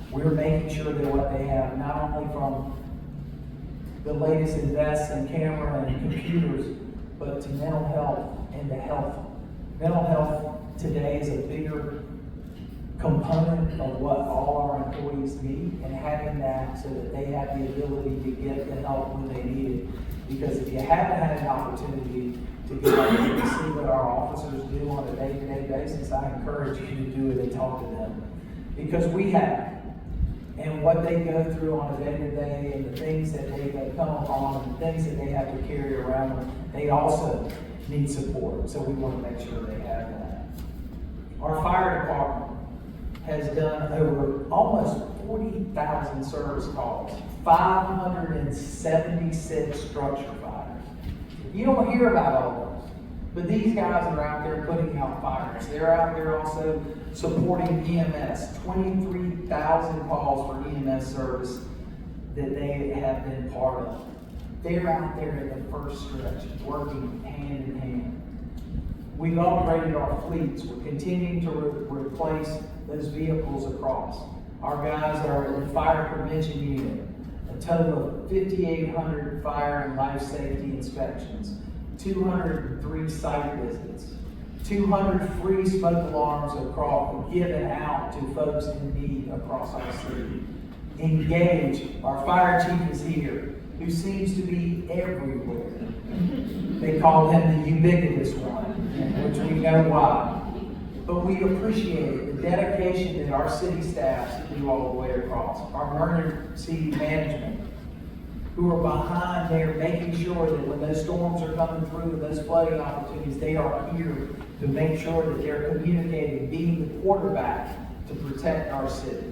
Speaker 4: We're making sure that what they have, not only from the latest invests in camera and computers, but to mental health and to health. Mental health today is a bigger component of what all our employees need, and having that so that they have the ability to get the help when they need it. Because if you haven't had an opportunity to get out there and see what our officers do on a day-to-day basis, I encourage you to do it and talk to them. Because we have. And what they go through on a day-to-day and the things that they come upon and the things that they have to carry around them, they also need support. So we want to make sure they have that. Our fire department has done over almost 40,000 service calls, 576 structure fires. You don't hear about all those, but these guys are out there putting out fires. They're out there also supporting EMS, 23,000 calls for EMS service that they have been part of. They're out there at the first stretch, working hand in hand. We've upgraded our fleets. We're continuing to replace those vehicles across. Our guys are in the fire prevention unit, a total of 5,800 fire and life safety inspections, 203 site visits, 200 free smoke alarms given out to folks in need across our city. Engage. Our fire chief is here, who seems to be everywhere. They call him the ubiquitous one, which we know why. But we appreciate the dedication that our city staffs do all the way across. Our emergency management, who are behind there making sure that when those storms are coming through and those flooding opportunities, they are here to make sure that they're communicating, being the quarterback to protect our city.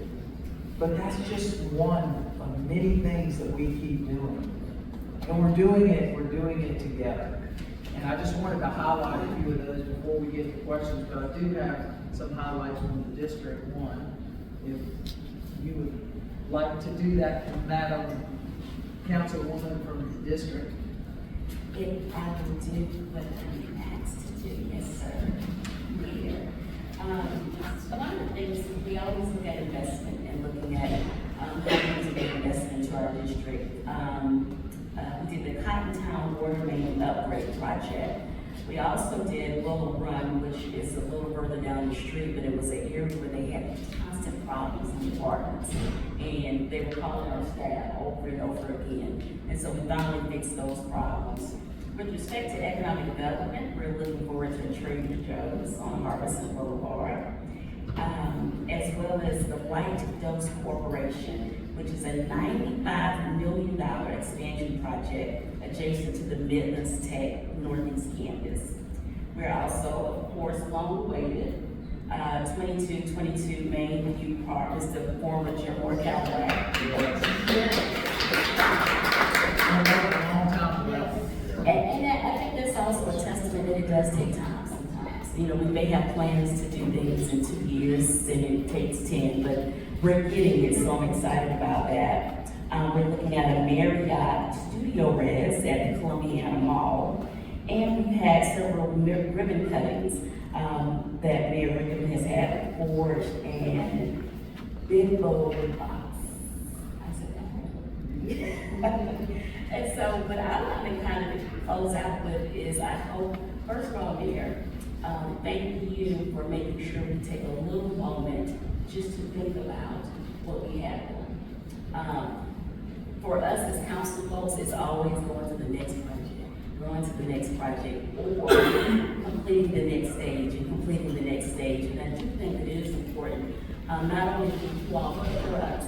Speaker 4: But that's just one of many things that we keep doing. And we're doing it together. And I just wanted to highlight a few of those before we get to questions, but I do have some highlights from the District 1. If you would like to do that, Madam Councilwoman from the district.
Speaker 7: If I will do what I'm asked to do, yes, sir. Here. A lot of the things, we always look at investment and looking at how to make investment into our district. We did the Cotton Town Water Main Upgrade Project. We also did Willow Run, which is a little further down the street, but it was an area where they had constant problems in the apartments. And they were calling our staff over and over again. And so we finally fixed those problems. With respect to economic development, we're looking forward to Trader Joe's on Harbison Boulevard, as well as the White Dose Corporation, which is a $95 million expansion project adjacent to the Midlands Tech Northeast Campus. We're also, of course, long-awaited 2222 Main View Park is the former Jim Moore Cadillac. And I think that's also a testament that it does take time sometimes. You know, we may have plans to do things in 2 years and it takes 10, but we're getting it, so I'm excited about that. We're looking at a Marriott Studio Res at the Columbiana Mall. And we've had several ribbon cuttings that Mayor Rickenmann has had forged and Big Bold Box. I said that. And so, what I want to kind of close out with is I hope, first of all, Mayor, thank you for making sure we take a little moment just to think about what we have done. For us as council folks, it's always going to the next project, going to the next project, or completing the next stage and completing the next stage. And I do think that it is important, not only for you all, but for us,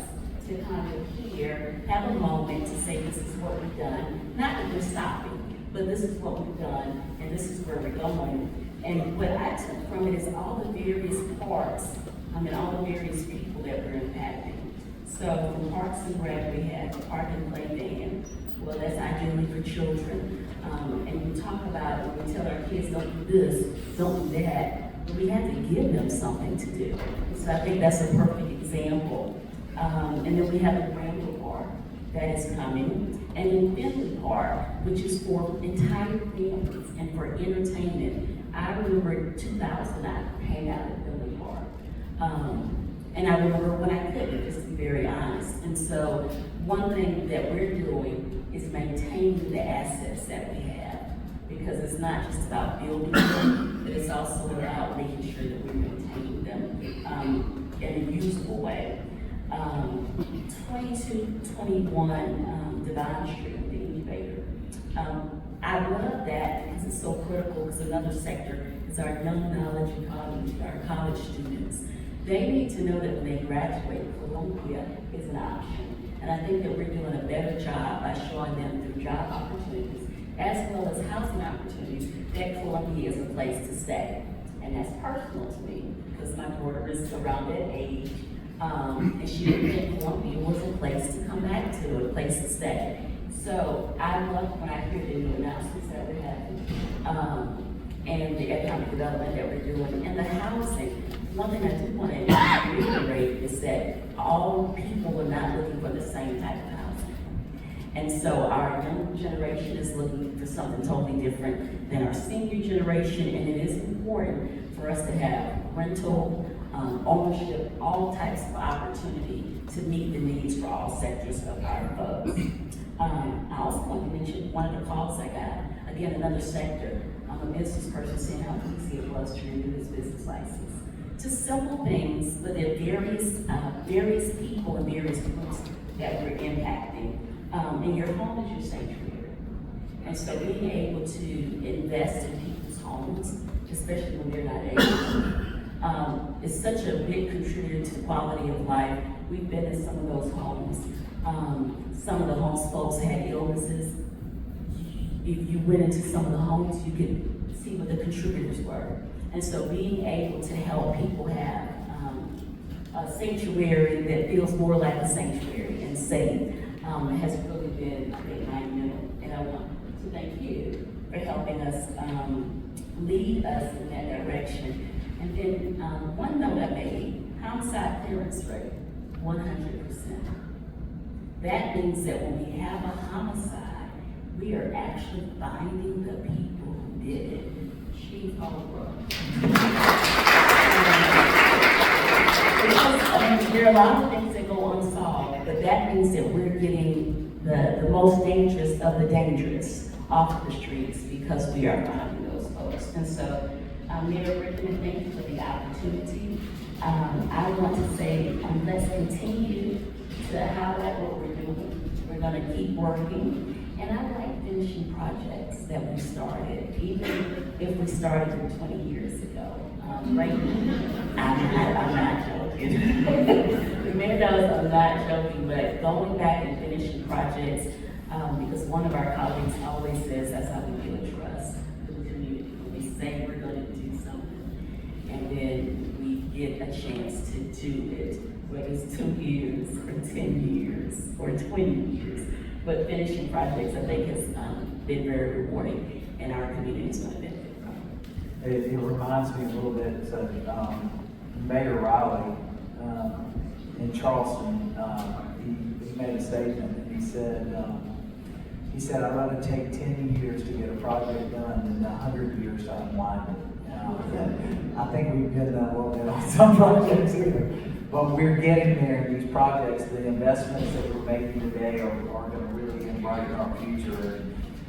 Speaker 7: to kind of here have a moment to say this is what we've done. Not that we're stopping, but this is what we've done, and this is where we're going. And what I took from it is all the various parts, all the various people that we're impacting. So from Parks and Rec, we had the Park and Play Band. Well, that's ideally for children. And we talk about, when we tell our kids, don't do this, don't do that, but we have to give them something to do. So I think that's a perfect example. And then we have the Ramble Park that is coming. And in Finley Park, which is for entire families and for entertainment. I remember 2000, I hang out at Finley Park. And I remember when I couldn't, just to be very honest. And so one thing that we're doing is maintaining the assets that we have. Because it's not just about building them, but it's also about making sure that we're maintaining them in a usable way. 2221 Divine Street, the incubator. I love that because it's so critical, because another sector is our young knowledge economy, our college students. They need to know that when they graduate, Columbia is an option. And I think that we're doing a better job by showing them through job opportunities, as well as housing opportunities, that Columbia is a place to stay. And that's personal to me, because my daughter is around that age. And she didn't think Columbia was a place to come back to, a place to stay. So I love when I hear the new announcements that we're having, and the economic development that we're doing, and the housing. One thing I do want to reiterate is that all people are not looking for the same type of housing. And so our young generation is looking for something totally different than our senior generation, and it is important for us to have rental, ownership, all types of opportunity to meet the needs for all sectors of our folks. I also want to mention one of the calls I got, again, another sector. I'm a business person saying how easy it was to renew his business license. Just simple things, but there are various people and various groups that we're impacting. And your home is your sanctuary. And so being able to invest in people's homes, especially when they're not able, is such a big contributor to quality of life. We've been in some of those homes. Some of the homes folks had illnesses. If you went into some of the homes, you could see what the contributors were. And so being able to help people have a sanctuary that feels more like a sanctuary and safe has really been, I think, monumental. And I want to thank you for helping us lead us in that direction. And then one note I made, homicide clearance rate, 100%. That means that when we have a homicide, we are actually finding the people who did it. Chief Olde. There are a lot of things that go unsolved, but that means that we're getting the most dangerous of the dangerous off the streets because we are finding those folks. And so, Mayor Rickenmann, thank you for the opportunity. I want to say, let's continue to highlight what we're doing. We're going to keep working. And I like finishing projects that we started, even if we started them 20 years ago. Right? I'm not joking. The mayor knows I'm not joking, but going back and finishing projects, because one of our colleagues always says that's how we build trust with the community. When we say we're going to do something, and then we get a chance to do it, whether it's 2 years or 10 years or 20 years. But finishing projects, I think, has been very rewarding, and our community is going to benefit from it.
Speaker 4: It reminds me a little bit of Mayor Riley in Charleston. He made a statement, and he said, I'd rather take 10 years to get a project done than 100 years to unwind it. I think we've been that a little bit on some projects here, but we're getting there. These projects, the investments that we're making today are going to really brighten our future.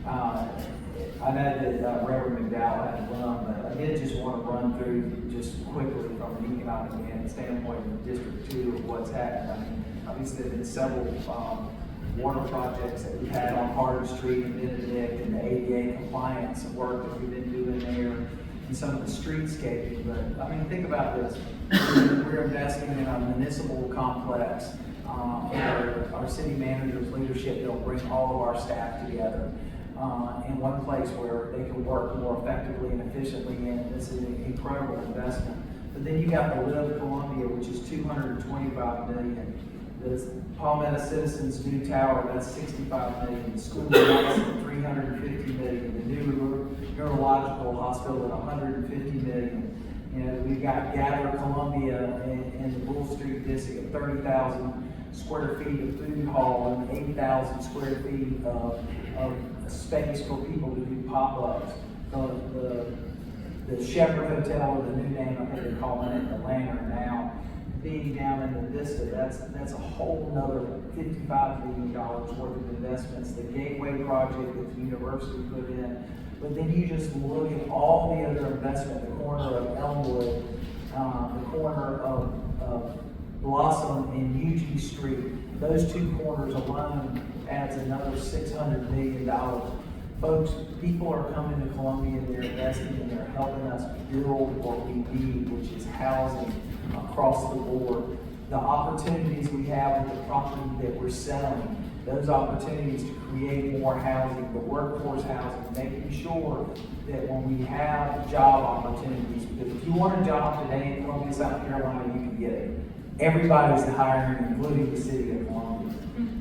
Speaker 4: I know that Reverend McDowell had to run, but I did just want to run through just quickly from an economic standpoint in District 2 of what's happened. I mean, obviously there have been several water projects that we've had on Carter Street and Benedict, and the ADA compliance work that we've been doing there, and some of the streetscaping. But I mean, think about this. We're investing in our municipal complex. Our city manager's leadership, they'll bring all of our staff together in one place where they can work more effectively and efficiently, and this is an incredible investment. But then you got the Live Columbia, which is $225 million. The Palmetto Citizens new tower, that's $65 million. The school bus at $350 million. The new neurological hospital at $150 million. You know, we've got Gather Columbia in the Bull Street district at 30,000 square feet of food hall and 8,000 square feet of space for people to do pop-ups. The Shepherd Hotel, or the new name, I think they're calling it the Lantern now, being down in the Vista, that's a whole nother $55 million worth of investments. The Gateway project that the university put in. But then you just look at all the other investment, the corner of Earlewood, the corner of Blossom and Eugene Street. Those two corners alone adds another $600 million. Folks, people are coming to Columbia, they're investing, and they're helping us build what we need, which is housing across the board. The opportunities we have with the property that we're selling, those opportunities to create more housing, the workforce housing, making sure that when we have job opportunities, because if you want a job today in Columbia, South Carolina, you can get it. Everybody's hiring, including the city of Columbia.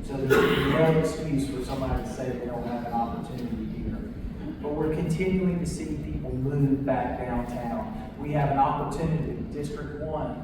Speaker 4: So there's no excuse for somebody to say they don't have an opportunity here. But we're continuing to see people move back downtown. We have an opportunity. District 1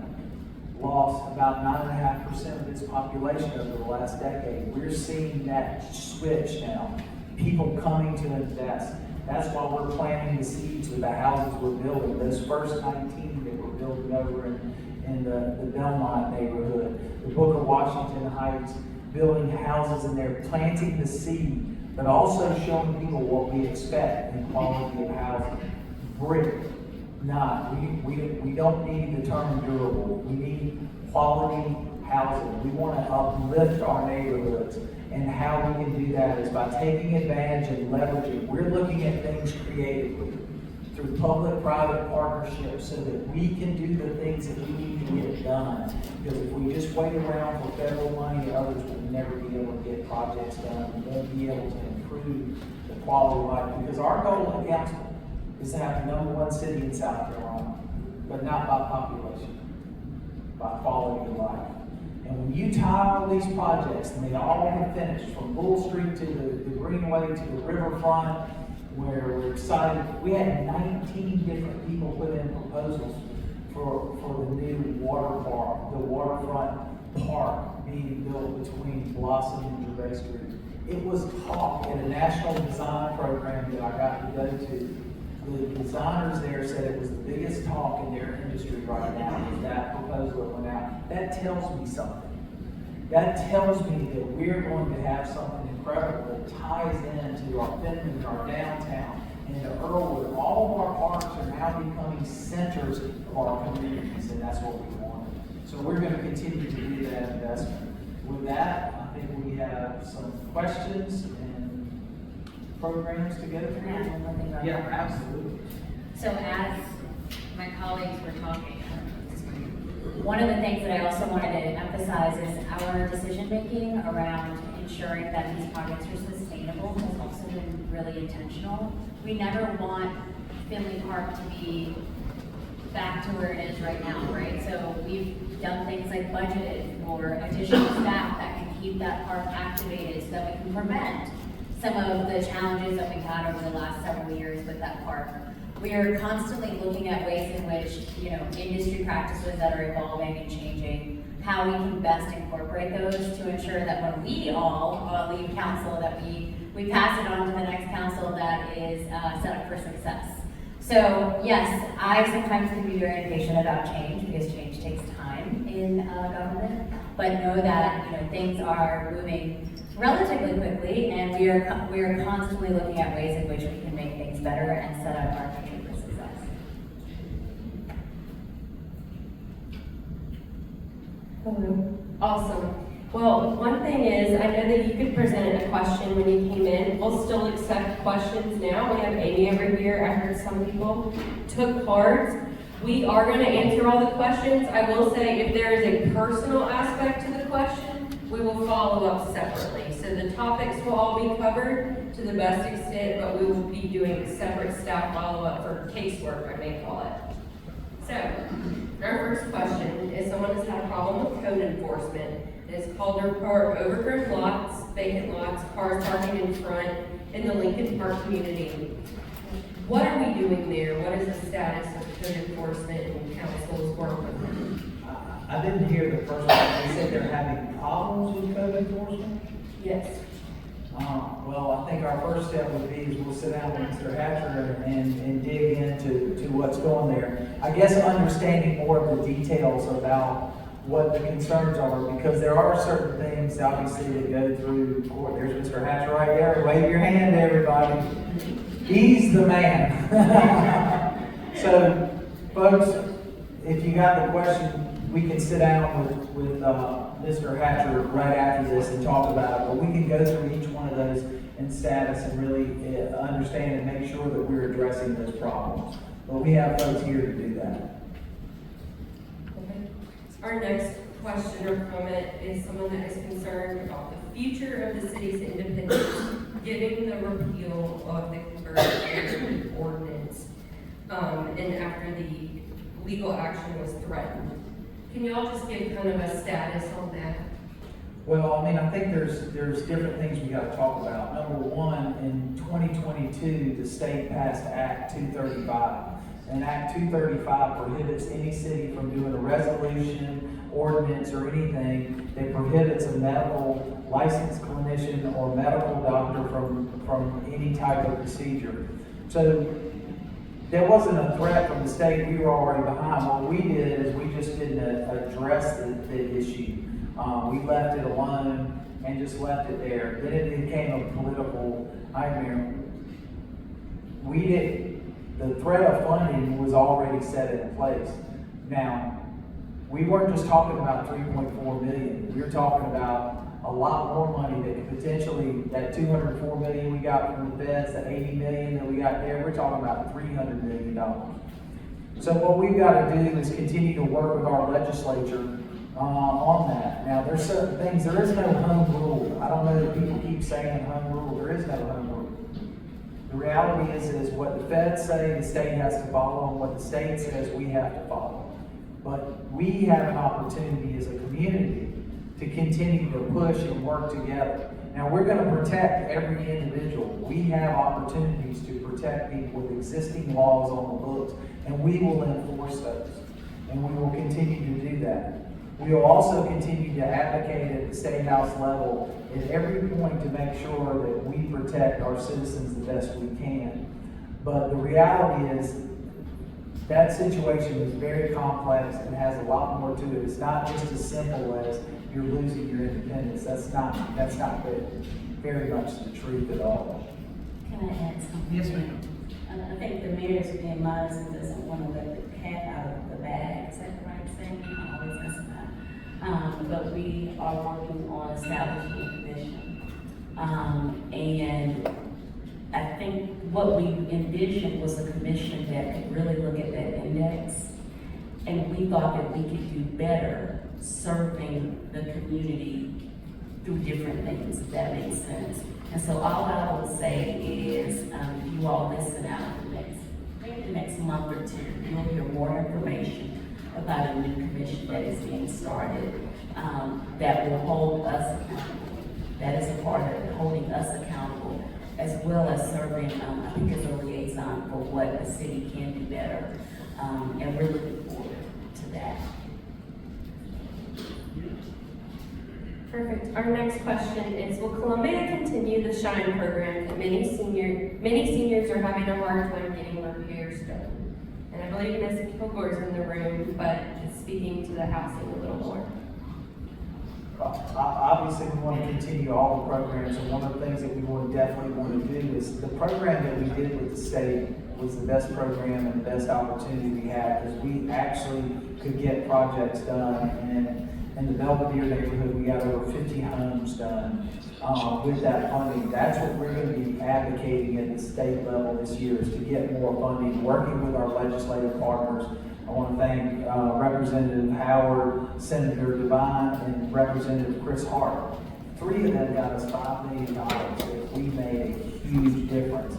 Speaker 4: lost about 9.5% of its population over the last decade. We're seeing that switch now. People coming to invest. That's why we're planting the seeds with the houses we're building. Those first 19 that we're building over in the Belmont neighborhood, the Booker Washington Heights, building houses in there, planting the seed, but also showing people what we expect in quality of housing. Brick, not. We don't need the term durable. We need quality housing. We want to uplift our neighborhoods. And how we can do that is by taking advantage and leveraging. We're looking at things creatively through public-private partnerships so that we can do the things that we need to get done. Because if we just wait around for federal money, others will never be able to get projects done. We won't be able to improve the quality of life. Because our goal at council is to have the #1 city in South Carolina, but not by population, by quality of life. And when you tie all these projects, and they all have finished, from Bull Street to the Greenway to the riverfront, where we're excited. We had 19 different people put in proposals for the new water park, the waterfront park being built between Blossom and Gervais Street. It was talk in a national design program that I got to go to. The designers there said it was the biggest talk in their industry right now, was that proposal that went out. That tells me something. That tells me that we're going to have something incredible that ties into our Finland, our downtown, and to Earlewood. All of our parks are now becoming centers of our communities, and that's what we want. So we're going to continue to do that investment. With that, I think we have some questions and programs to go through. Yeah, absolutely.
Speaker 6: So as my colleagues were talking, one of the things that I also wanted to emphasize is our decision-making around ensuring that these projects are sustainable has also been really intentional. We never want Finley Park to be back to where it is right now, right? So we've done things like budgeted for additional staff that can keep that park activated so that we can prevent some of the challenges that we've had over the last several years with that park. We are constantly looking at ways in which, industry practices that are evolving and changing how we can best incorporate those to ensure that when we all leave council, that we pass it on to the next council that is set up for success. So yes, I sometimes can be very impatient about change because change takes time in government, but know that things are moving relatively quickly, and we are constantly looking at ways in which we can make things better and set up our future for success.
Speaker 8: Hello. Awesome. Well, one thing is, I know that you could present a question when you came in. We'll still accept questions now. We have Amy over here. I heard some people took cards. We are going to answer all the questions. I will say if there is a personal aspect to the question, we will follow up separately. So the topics will all be covered to the best extent, but we will be doing separate staff follow-up for casework, I may call it. So, our first question is someone has had a problem with code enforcement. It's called to report overgrown lots, vacant lots, cars parking in front in the Lincoln Park community. What are we doing there? What is the status of code enforcement and council's work with them?
Speaker 4: I didn't hear the first one. They said they're having problems with code enforcement?
Speaker 8: Yes.
Speaker 4: Well, I think our first step would be is we'll sit down with Mr. Hatcher and dig into what's going there. I guess understanding more of the details about what the concerns are, because there are certain things obviously that go through court. There's Mr. Hatcher right there. Wave your hand, everybody. He's the man. So, folks, if you got the question, we can sit down with Mr. Hatcher right after this and talk about it. But we can go through each one of those in status and really understand and make sure that we're addressing those problems. But we have folks here to do that.
Speaker 8: Okay. Our next question or comment is someone that is concerned about the future of the city's independence, given the repeal of the conversion ordinance, and after the legal action was threatened. Can y'all just give kind of a status on that?
Speaker 4: Well, I mean, I think there's different things we got to talk about. Number one, in 2022, the state passed Act 235. And Act 235 prohibits any city from doing a resolution, ordinance, or anything that prohibits a medical licensed clinician or medical doctor from any type of procedure. So there wasn't a threat from the state. We were already behind. What we did is we just didn't address the issue. We left it alone and just left it there. Then it became a political nightmare. The threat of funding was already set in place. Now, we weren't just talking about 3.4 million. We were talking about a lot more money that could potentially, that 204 million we got from the feds, the 80 million that we got there, we're talking about $300 million. So what we've got to do is continue to work with our legislature on that. Now, there's certain things, there is no home rule. I don't know that people keep saying home rule. There is no home rule. The reality is what the feds say, the state has to follow, and what the state says, we have to follow. But we have an opportunity as a community to continue to push and work together. Now, we're going to protect every individual. We have opportunities to protect people with existing laws on the books, and we will enforce those. And we will continue to do that. We will also continue to advocate at the State House level at every point to make sure that we protect our citizens the best we can. But the reality is that situation is very complex and has a lot more to it. It's not just as simple as you're losing your independence. That's not very much the truth at all.
Speaker 7: Can I add something?
Speaker 4: Yes, ma'am.
Speaker 7: I think the mayor's being modest and doesn't want to let the cat out of the bag. Is that the right saying? I always mess it up. But we are working on establishing a commission. And I think what we envisioned was a commission that could really look at that index. And we thought that we could do better serving the community through different things, if that makes sense. And so all I would say is, if you all listen out maybe the next month or two, you'll hear more information about a new commission that is being started, that will hold us accountable. That is a part of it, holding us accountable, as well as serving, I think as a liaison for what the city can do better. And we're looking forward to that.
Speaker 8: our next question is, will Columbia continue the SHINE program that many seniors are having a hard time getting repairs done? And I believe Ms. Kilgore's in the room, but is speaking to the housing a little more.
Speaker 4: Obviously, we want to continue all the programs, and one of the things that we definitely want to do is the program that we did with the state was the best program and the best opportunity we had, because we actually could get projects done, and in the Belvedere neighborhood, we got over 50 homes done with that funding. That's what we're going to be advocating at the state level this year, is to get more funding, working with our legislative partners. I want to thank Representative Howard, Senator Devine, and Representative Chris Hart. 3 of them got us $5 million that we made a huge difference.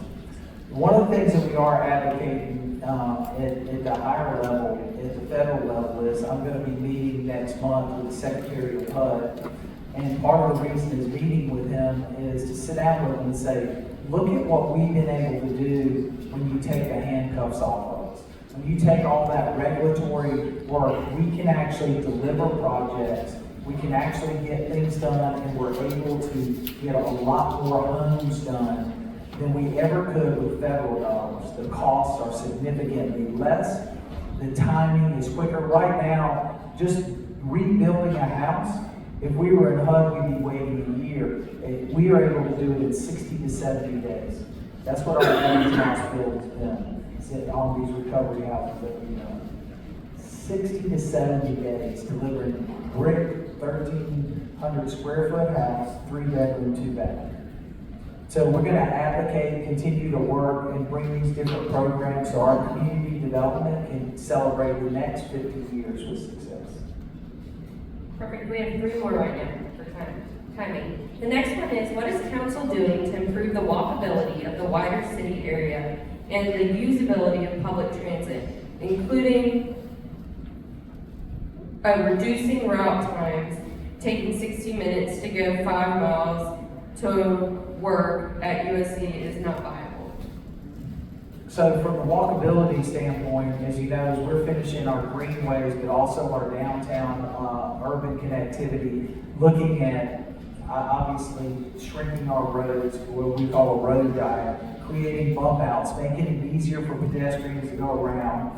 Speaker 4: One of the things that we are advocating at the higher level, at the federal level, is I'm going to be meeting next month with the Secretary of HUD. And part of the reason is meeting with him is to sit down with him and say, look at what we've been able to do when you take the handcuffs off of us. When you take all that regulatory work, we can actually deliver projects, we can actually get things done, and we're able to get a lot more homes done than we ever could with federal dollars. The costs are significantly less, the timing is quicker. Right now, just rebuilding a house, if we were in HUD, we'd be waiting a year. We are able to do it in 60 to 70 days. That's what our house build has been. On these recovery houses that we know. 60 to 70 days delivering brick, 1,300 square foot house, 3-bedroom, 2-bath. So we're going to advocate, continue to work, and bring these different programs so our community development can celebrate the next 50 years with success.
Speaker 8: Perfect. We have 3 more right now for timing. The next one is, what is council doing to improve the walkability of the wider city area and the usability of public transit, including reducing route times, taking 60 minutes to go 5 miles to work at USC is not viable?
Speaker 4: So from a walkability standpoint, as you know, we're finishing our greenways, but also our downtown urban connectivity, looking at obviously shrinking our roads, what we call a road diet, creating bump outs, making it easier for pedestrians to go around.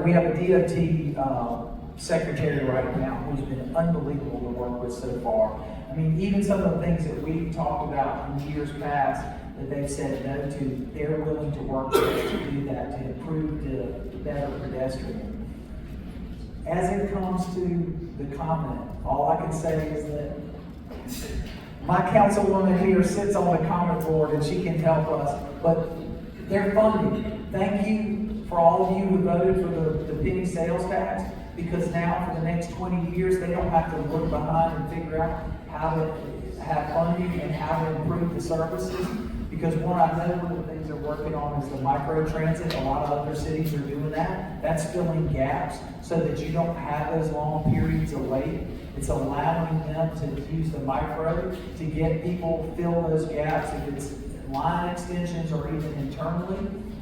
Speaker 4: We have a DOT secretary right now who's been unbelievable to work with so far. I mean, even some of the things that we talked about in years past that they've said no to, they're willing to work with us to do that, to improve the better pedestrian. As it comes to the comment, all I can say is that my councilwoman here sits on the comment board and she can help us, but they're funded. Thank you for all of you who voted for the penny sales tax, because now for the next 20 years, they don't have to look behind and figure out how to have funding and how to improve the services. Because one of the things they're working on is the micro transit. A lot of other cities are doing that. That's filling gaps so that you don't have those long periods of wait. It's allowing them to use the micro to get people fill those gaps, if it's line extensions or even internally,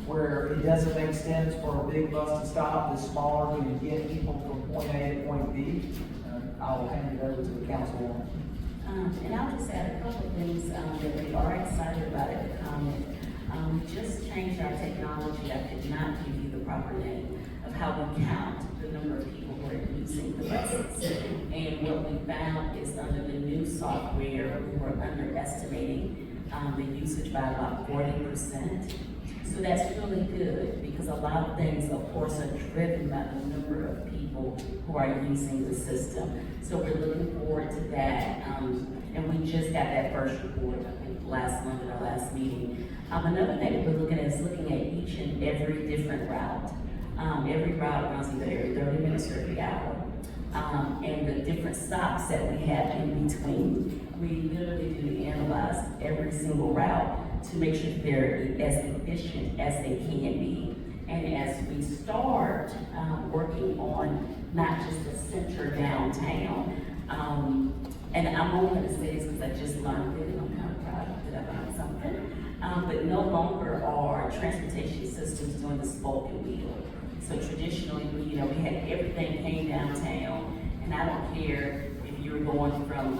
Speaker 4: where it doesn't make sense for a big bus to stop. The smaller we can get people from point A to point B. I'll hand it over to the councilwoman.
Speaker 7: And I'll just add a couple of things that we are excited about at the comment. We just changed our technology. I could not give you the proper name of how we count the number of people who are using the buses. And what we found is under the new software, we were underestimating the usage by about 40%. So that's really good, because a lot of things, of course, are driven by the number of people who are using the system. So we're looking forward to that. And we just got that first report, I think, last month at our last meeting. Another thing that we're looking at is looking at each and every different route. Every route runs either every 30 minutes or every hour. And the different stops that we have in between. We literally do analyze every single route to make sure they're as efficient as they can be. And as we start working on not just the center downtown, and I'm only going to say this because I just learned it and I'm kind of proud that I learned something, but no longer are transportation systems doing the spoken wheel. So traditionally, we had everything came downtown, and I don't care if you're going from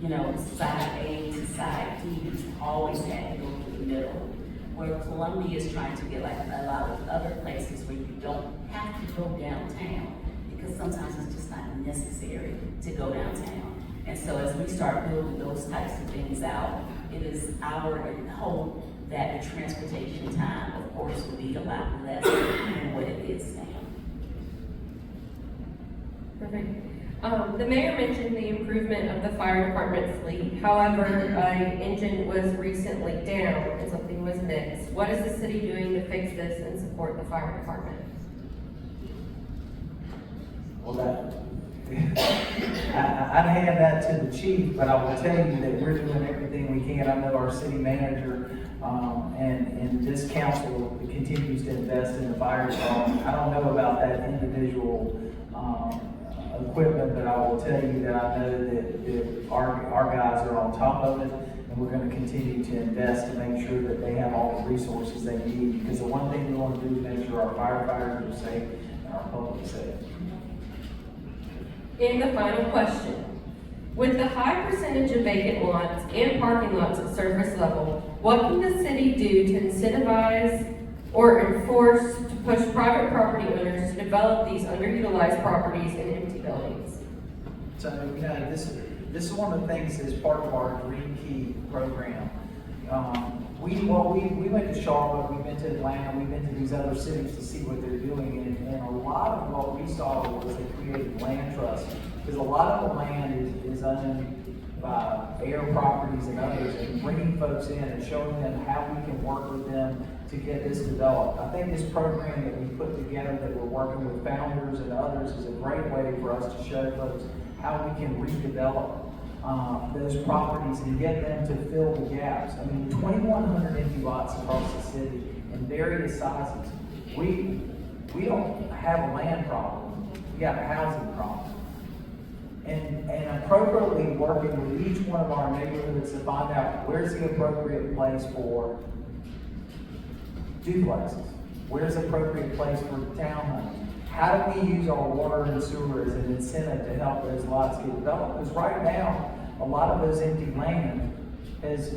Speaker 7: you know, side A to side D, you always had to go through the middle. Where Columbia is trying to get like a lot of other places where you don't have to go downtown, because sometimes it's just not necessary to go downtown. And so as we start building those types of things out, it is our hope that the transportation time, of course, will be a lot less than what it is now.
Speaker 8: Perfect. The mayor mentioned the improvement of the fire department fleet. However, an engine was recently down and something was mixed. What is the city doing to fix this and support the fire department?
Speaker 4: Well, I'd hand that to the chief, but I will tell you that we're doing everything we can. I know our city manager and this council continues to invest in the fire department. I don't know about that individual equipment, but I will tell you that I know that our guys are on top of it, and we're going to continue to invest to make sure that they have all the resources they need, because the one thing we want to do is make sure our firefighters are safe and our public is safe.
Speaker 8: And the final question. With the high percentage of vacant lots and parking lots at surface level, what can the city do to incentivize or enforce to push private property owners to develop these underutilized properties and empty buildings?
Speaker 4: So, you know, this is one of the things that's part of our Green Key program. We went to Charlotte, we've been to Atlanta, we've been to these other cities to see what they're doing, and a lot of what we saw was they created land trusts, because a lot of the land is owned by air properties and others, and bringing folks in and showing them how we can work with them to get this developed. I think this program that we put together, that we're working with founders and others, is a great way for us to show folks how we can redevelop those properties and get them to fill the gaps. I mean, 2,100 empty lots across the city in various sizes. We don't have a land problem, we got a housing problem. And appropriately working with each one of our neighborhoods to find out where's the appropriate place for duplexes, where's the appropriate place for townhomes. How do we use our water and sewer as an incentive to help those lots get developed? Because right now, a lot of those empty land is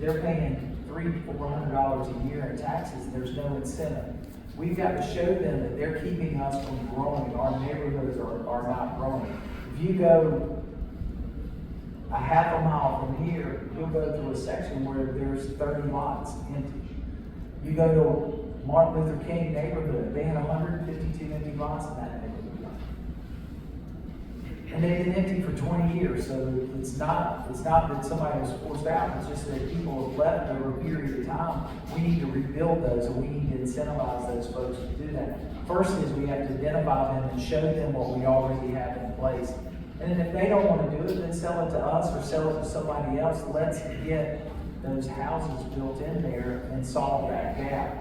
Speaker 4: they're paying $300 to $400 a year in taxes. There's no incentive. We've got to show them that they're keeping us from growing. Our neighborhoods are not growing. If you go a half a mile from here, you'll go through a section where there's 30 lots empty. You go to Martin Luther King neighborhood, they had 152 empty lots in that neighborhood. And they've been empty for 20 years, so it's not that somebody was forced out, it's just that people have left over a period of time. We need to rebuild those, and we need to incentivize those folks to do that. First is we have to identify them and show them what we already have in place. And then if they don't want to do it, then sell it to us or sell it to somebody else. Let's get those houses built in there and solve that gap.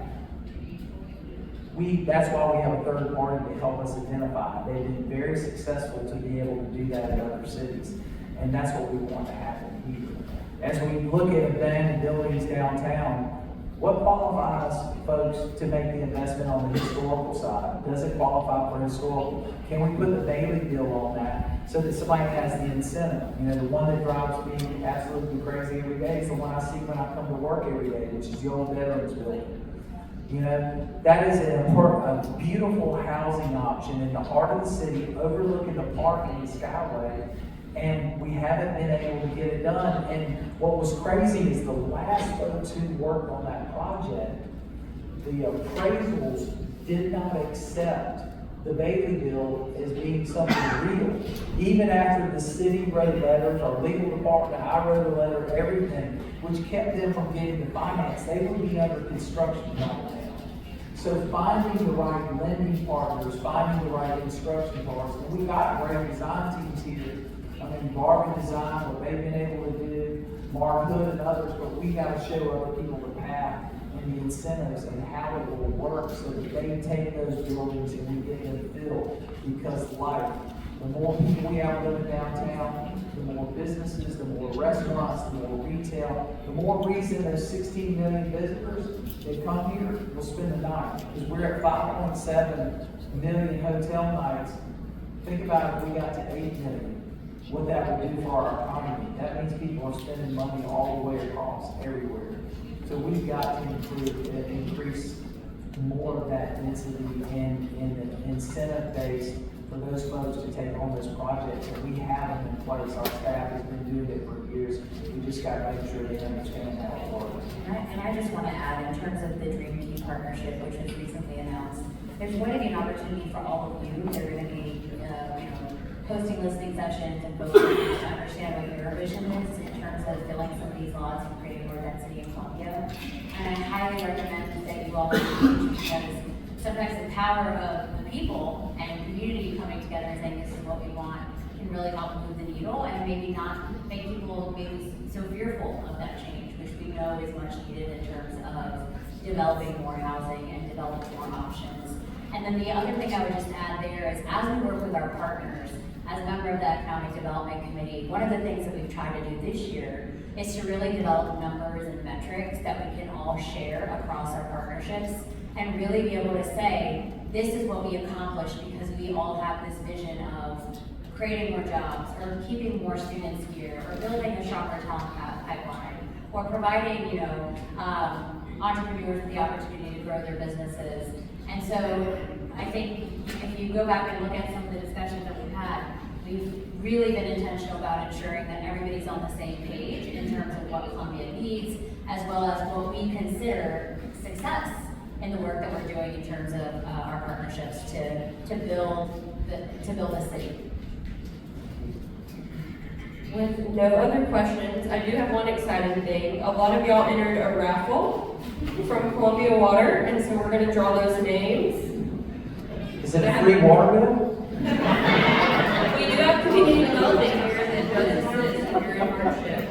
Speaker 4: That's why we have a third party to help us identify. They've been very successful to be able to do that in other cities. And that's what we want to happen here. As we look at abandoned buildings downtown, what qualifies folks to make the investment on the historical side? Does it qualify for historical? Can we put the Bailey bill on that so that somebody has the incentive? You know, the one that drives me absolutely crazy every day is the one I see when I come to work every day, which is the old Veterans Building. You know, that is a beautiful housing option in the heart of the city, overlooking the park and the Skyway, and we haven't been able to get it done. And what was crazy is the last folks who worked on that project, the appraisals did not accept the Bailey bill as being something real. Even after the city wrote letters, our legal department, I wrote a letter, everything, which kept them from getting the finance. They would be under construction right now. So finding the right lending partners, finding the right construction partners, and we got great design teams here. I mean, Bargain Design, what they've been able to do, Mark Hood and others, but we got to show other people the path and the incentives and how it will work so that they take those buildings and we get them filled. Because the more people we have living downtown, the more businesses, the more restaurants, the more retail, the more reason those 16 million visitors that come here will spend the night. Because we're at 5.7 million hotel nights. Think about if we got to 8 million. what that will do for our economy. That means people are spending money all the way across everywhere. So we've got to increase more of that density and the incentive base for those folks to take on this project. And we have them in place. Our staff has been doing it for years. We just got to make sure they understand how it works.
Speaker 6: And I just want to add, in terms of the Dream Team partnership, which was recently announced, there's going to be an opportunity for all of you. They're going to be, hosting listening sessions and folks to understand what your vision is in terms of filling some of these lots and creating more density in Columbia. And I highly recommend that you all engage, because sometimes the power of the people and community coming together and saying this is what we want can really help move the needle, and maybe not make people maybe so fearful of that change, which we know is much needed in terms of developing more housing and developing more options. And then the other thing I would just add there is, as we work with our partners, as a member of the Economic Development Committee, one of the things that we've tried to do this year is to really develop numbers and metrics that we can all share across our partnerships, and really be able to say, this is what we accomplished because we all have this vision of creating more jobs, or keeping more students here, or building a stronger talent pipeline, or providing, entrepreneurs with the opportunity to grow their businesses. And so I think if you go back and look at some of the discussions that we've had, we've really been intentional about ensuring that everybody's on the same page in terms of what Columbia needs, as well as what we consider success in the work that we're doing in terms of our partnerships to build the city.
Speaker 8: With no other questions, I do have one exciting thing. A lot of y'all entered a raffle from Columbia Water, and so we're going to draw those names.
Speaker 4: Is it a free water bill?
Speaker 8: We do have community development here that does exist if you're in hardship.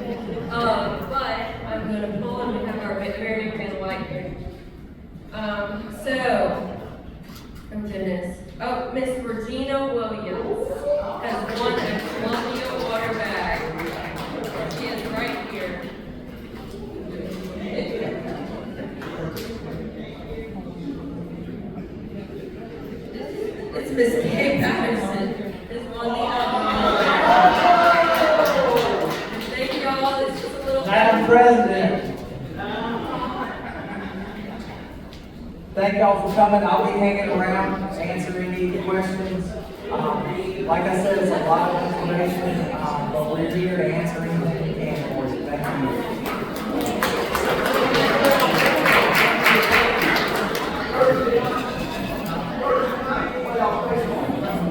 Speaker 8: But I'm going to pull and we have our very good light here. Oh goodness. Oh, Miss Regina Williams has won a Columbia Water bag. She is right here. It's Miss Kay Patterson. Has won the Thank you all. It's just a little.
Speaker 4: Madam President. Thank y'all for coming. I'll be hanging around to answer any questions. Like I said, it's a lot of information.